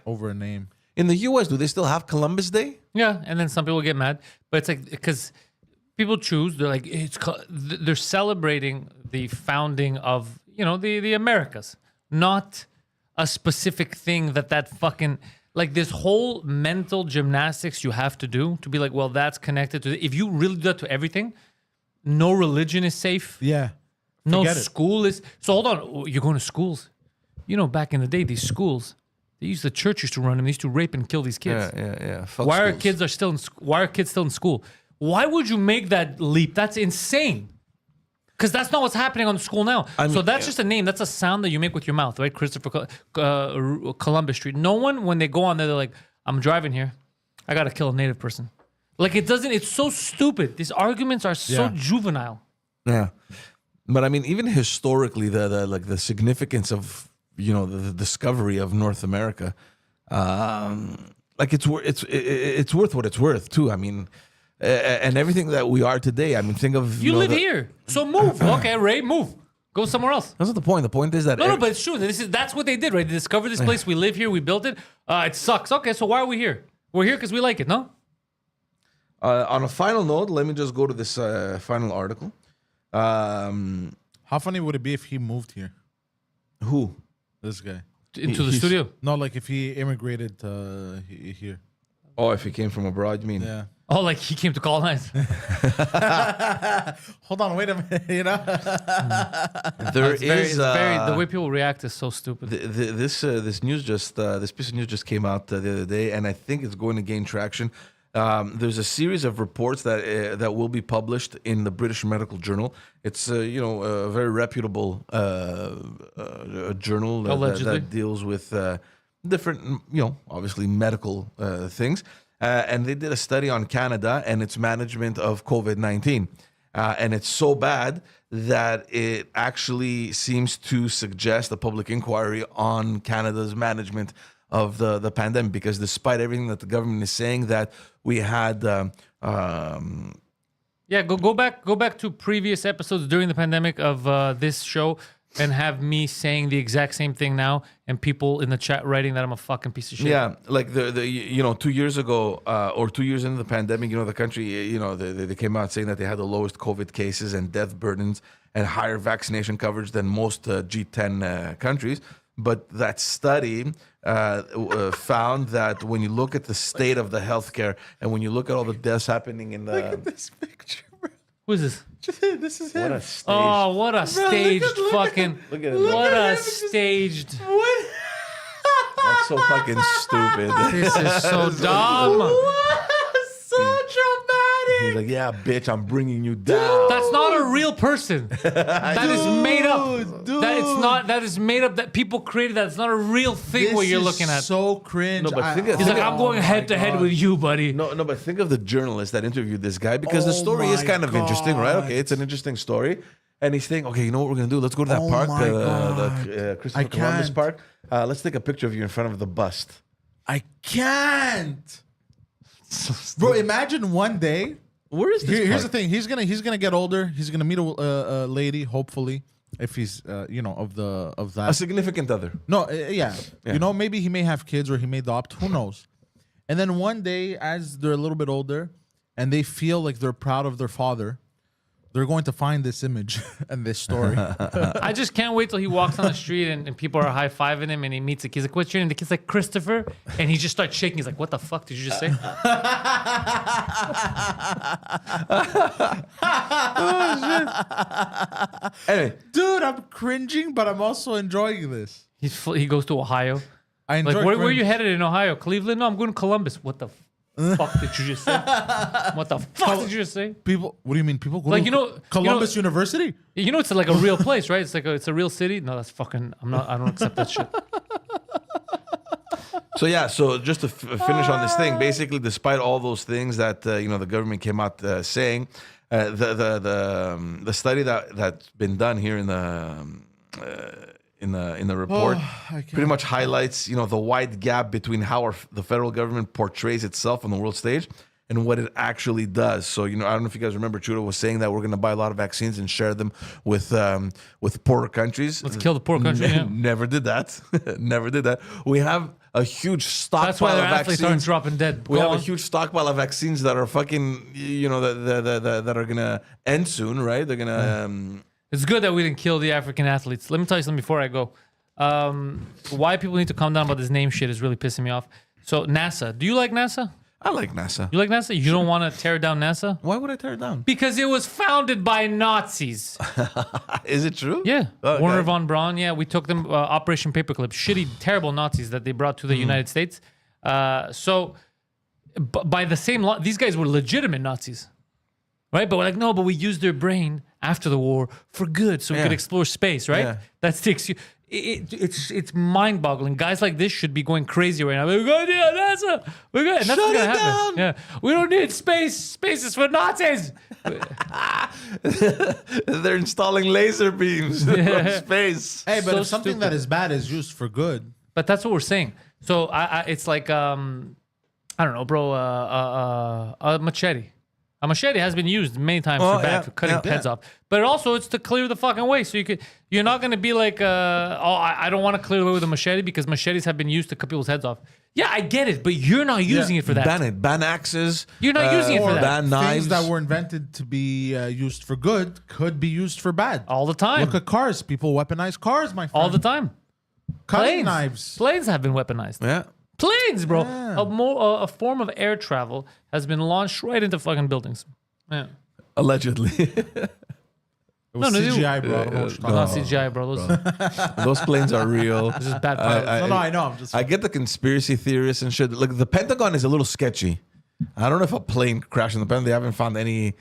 over a name.
In the U.S., do they still have Columbus Day?
Yeah, and then some people get mad, but it's like because people choose. They're like they're celebrating the founding of the Americas, not a specific thing that fucking like this whole mental gymnastics you have to do to be like, well, that's connected to. If you really do that to everything, no religion is safe.
Yeah.
No
Forget it.
school is. So hold on, you're going to schools. Back in the day, these schools, the church used to run them. They used to rape and kill these kids.
Yeah. Fuck
Why
schools.
are kids still in? Why are kids still in school? Why would you make that leap? That's insane. Because that's not what's happening on the school now. So that's just a name. That's a sound that you make with your mouth, right? Christopher Columbus Street. No one, when they go on there, they're like, I'm driving here. I got to kill a native person. Like, it doesn't, it's so stupid. These arguments are so juvenile.
Yeah, but I mean, even historically, the significance of the discovery of North America, it's worth what it's worth too. I mean, and everything that we are today. I mean, think of
You live here. So move. Okay, Ray, move. Go somewhere else.
That's not the point. The point is that
No, but it's true. That's what they did, right? They discovered this place. We live here. We built it. It sucks. Okay, so why are we here? We're here because we like it, no?
on a final note, let me just go to this final article.
How funny would it be if he moved here?
Who?
This guy.
Into the
He's-
studio.
No, like if he immigrated here.
Oh, if he came from abroad, you mean?
Yeah.
Oh, like he came to colonize.
Hold on, wait a minute.
There
It's very,
is
the way people react is so stupid.
this news just this piece of news just came out the other day, and I think it's going to gain traction. There's a series of reports that will be published in the British Medical Journal. It's a very reputable journal
Allegedly.
that deals with different obviously medical things. And they did a study on Canada and its management of COVID-19. And it's so bad that it actually seems to suggest a public inquiry on Canada's management of the pandemic, because despite everything that the government is saying, that we had
Yeah, go back to previous episodes during the pandemic of this show and have me saying the exact same thing now, and people in the chat writing that I'm a fucking piece of shit.
Yeah, like the 2 years ago or 2 years into the pandemic, the country, they came out saying that they had the lowest COVID cases and death burdens and higher vaccination coverage than most G10 countries. But that study found that when you look at the state of the healthcare and when you look at all the deaths happening in the
Look at this picture, bro.
Who is this?
This is him.
what a stage.
Oh, what a staged
look at-
fucking.
Look at it.
What a staged.
That's so fucking stupid.
This is so dumb.
So dramatic.
He's like, yeah, bitch, I'm bringing you down.
That's not a real person. That is made up.
Dude.
That is made up. That people created. That's not a real thing. What you're looking at.
So cringe.
No, but think of-
He's like, I'm
Oh
going
my
head to head
God.
with you, buddy.
No, but think of the journalist that interviewed this guy, because the
Oh
story is
my
kind of interesting, right?
God.
Okay, it's an interesting story. And he's saying, okay, you know what we're going to do? Let's go to that
Oh
park,
my
the
God.
Christopher
I
Columbus
can't.
Park. Let's take a picture of you in front of the bust.
I can't. Bro, imagine one day.
Where is this
Here's the
park?
thing. He's gonna get older. He's gonna meet a lady, hopefully, if he's of
A
that.
significant other.
No, yeah. Maybe he may have kids or he may adopt. Who knows? And then one day, as they're a little bit older, and they feel like they're proud of their father, They're going to find this image and this story.
I just can't wait till he walks on the street and people are high fiving him and he meets a kid. He's like, "What's your name?" The kid's like, "Christopher," and he just starts shaking. He's like, "What the fuck did you just say?"
Anyway,
Dude, I'm cringing, but I'm also enjoying this.
He goes to Ohio.
I enjoy
Like, where are
cringe.
you headed in Ohio? Cleveland? No, I'm going to Columbus. What the fuck did you just say? What the fuck did you just say?
People, what do you mean? People go
Like,
to
you know-
Columbus University?
You know, it's like a real place, right? It's like it's a real city. No, that's fucking. I don't accept that shit.
so yeah, so just to finish on this thing, basically, despite all those things that the government came out saying, the study that's been done here in the report pretty much highlights the wide gap between how the federal government portrays itself on the world stage and what it actually does. So I don't know if you guys remember, Trudeau was saying that we're going to buy a lot of vaccines and share them with poorer countries.
Let's kill the poor country. Yeah.
Never did that. Never did that. We have a huge stockpile
That's why their
of
athletes aren't
vaccines.
dropping dead.
We
Go
have a
on.
huge stockpile of vaccines that are fucking, that are gonna end soon, right? They're gonna.
It's good that we didn't kill the African athletes. Let me tell you something before I go. Why people need to calm down about this name shit is really pissing me off. So NASA, do you like NASA?
I like NASA.
You like NASA? You don't want to tear down NASA?
Why would I tear it down?
Because it was founded by Nazis.
Is it true?
Yeah.
Okay.
Werner von Braun. Yeah, we took them, Operation Paperclip. Shitty, terrible Nazis that they brought to the United States. So, by the same law, these guys were legitimate Nazis. Right? But we're like, no, but we used their brain after the war for good so we could explore space, right?
Yeah.
That's the excuse. It's mind-boggling. Guys like this should be going crazy right now. We're going, yeah, NASA. We're good. And that's what's gonna happen. Yeah, we don't need space. Space is for Nazis.
They're installing laser beams from space.
Hey, but
So
if something
stupid.
that is bad is used for good.
But that's what we're saying. So it's like I don't know, bro. A machete. A machete has been used many times
Oh,
for bad,
yeah,
for cutting
yeah.
heads off. But also, it's to clear the fucking way. So you're not gonna be like, I don't want to clear the way with a machete because machetes have been used to cut people's heads off. Yeah, I get it, but you're not using it for that.
Ban it. Ban axes.
You're not using it for that.
Ban knives.
Things that were invented to be used for good could be used for bad.
All the time.
Look at cars. People weaponize cars, my friend.
All the time.
Cutting
Planes.
knives.
Planes have been weaponized.
Yeah.
Planes, bro.
Yeah.
A form of air travel has been launched right into fucking buildings. Yeah.
Allegedly.
It was
No, no,
CGI, bro. I don't know what you're talking
Not
about.
CGI, bro.
Those planes are real.
This is bad pilots.
No, I know. I'm just.
I get the conspiracy theorists and shit. Like the Pentagon is a little sketchy. I don't know if a plane crashed in the Pentagon. They haven't found any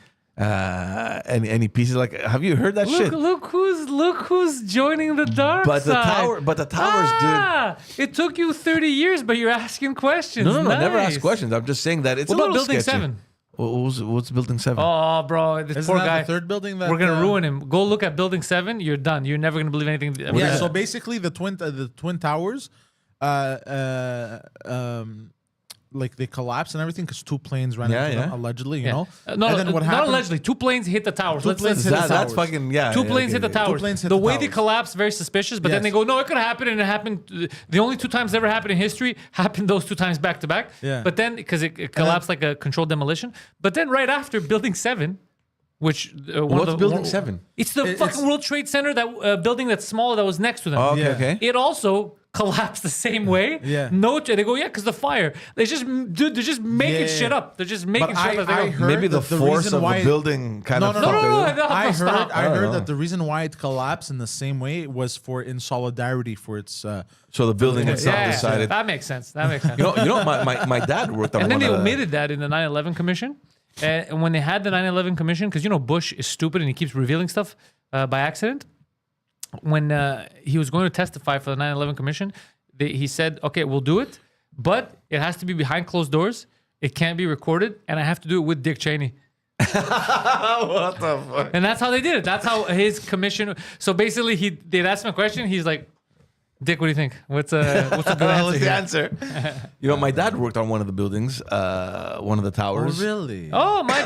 pieces. Like, have you heard that shit?
Look who's joining the dark
But the
side.
towers, dude.
It took you 30 years, but you're asking questions.
No, never ask
Nice.
questions. I'm just saying that it's
What
a
about
little
Building
sketchy.
7?
What's Building 7?
Oh, bro, this
Isn't
poor
that
guy.
the third building that
We're gonna ruin him. Go look at Building 7. You're done. You're never gonna believe anything.
Yeah. So basically, the twin towers, like they collapsed and everything because two planes ran into them, allegedly. You know.
No,
and then what
not
happened?
allegedly. Two planes hit the towers. Let's
planes hit
That-
the
that's
towers.
fucking, yeah.
Two
yeah,
planes
okay,
hit the
yeah.
towers.
planes hit
the
the
way they
towers.
collapsed, very suspicious. But then
Yes.
they go, no, it could happen, and it happened. The only two times it ever happened in history happened those two times back to back.
Yeah.
But then because it collapsed like a controlled demolition. But then right after Building 7, which
What's Building 7?
It's the
It's-
fucking World Trade Center, that building that's smaller that was next to them.
Oh, okay,
Yeah.
okay.
It also collapsed the same way.
Yeah.
No, they go, yeah, because the fire. They're just making
Yeah.
shit up. They're just making
But
shit up. as they
I
go.
heard
Maybe the
that the
force
reason
of
why
the
it-
building kind
No,
of
no,
No,
no,
no,
fucked it
no,
up.
I
stop.
heard that the reason why it collapsed in the same way was for in solidarity for its.
So the building itself
Yeah,
decided.
that makes sense. That makes sense.
You know, my dad worked on
And then
one
they
of the-
omitted that in the 9/11 Commission. And when they had the 9/11 Commission, because Bush is stupid and he keeps revealing stuff by accident. When he was going to testify for the 9/11 Commission, he said, "Okay, we'll do it, but it has to be behind closed doors. It can't be recorded, and I have to do it with Dick Cheney."
What the fuck?
And that's how they did it. That's how his commission. So basically, they'd ask him a question. He's like, Dick, what do you think? What's a good answer?
What's the
here?
answer? You know, my dad worked on one of the buildings, one of the towers.
really?
Oh, my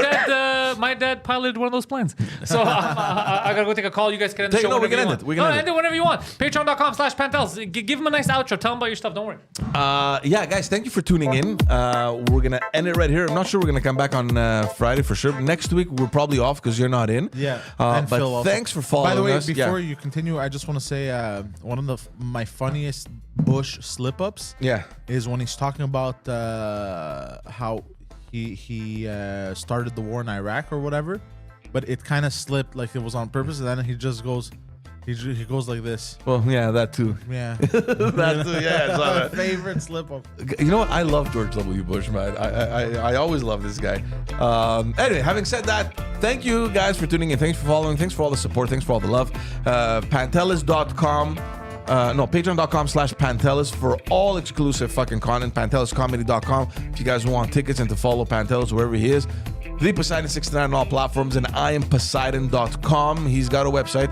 dad piloted one of those planes. So I gotta go take a call. You guys can end the show.
We
whenever
can
you
end
want.
it. We can
No,
end
end it whenever you want. Patreon.com/Pantelis. Give him a nice outro. Tell him about your stuff. Don't worry.
Yeah, guys, thank you for tuning in. We're gonna end it right here. I'm not sure we're gonna come back on Friday for sure. Next week we're probably off because you're not in.
Yeah.
But
Phil also.
thanks for following
By the way,
us.
before
Yeah.
you continue, I just want to say one of my funniest Bush slip-ups
Yeah.
is when he's talking about how he started the war in Iraq or whatever, but it kind of slipped like it was on purpose, and then he just goes, he goes like this.
Well, yeah, that too.
Yeah.
That too. Yeah. It's all
My
right.
favorite slip-up.
You know what? I love George W. Bush, man. I always love this guy. Anyway, having said that, thank you guys for tuning in. Thanks for following. Thanks for all the support. Thanks for all the love. Pantelis.com. Patreon.com/Pantelis for all exclusive fucking content. PantelisComedy.com if you guys want tickets and to follow Pantelis wherever he is. The Poseidon69 on all platforms, and IamPoseidon.com. He's got a website,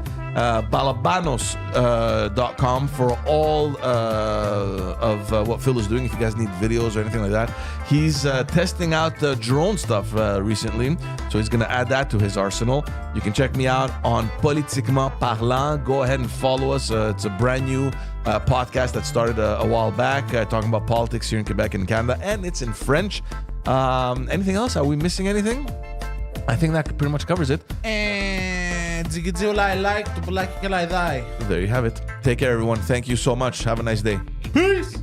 Balabanos.com for all of what Phil is doing. If you guys need videos or anything like that, he's testing out drone stuff recently, so he's gonna add that to his arsenal. You can check me out on Politiquement Parlant. Go ahead and follow us. It's a brand new podcast that started a while back, talking about politics here in Quebec and Canada, and it's in French. Anything else? Are we missing anything? I think that pretty much covers it.
And
There you have it. Take care, everyone. Thank you so much. Have a nice day.
peace.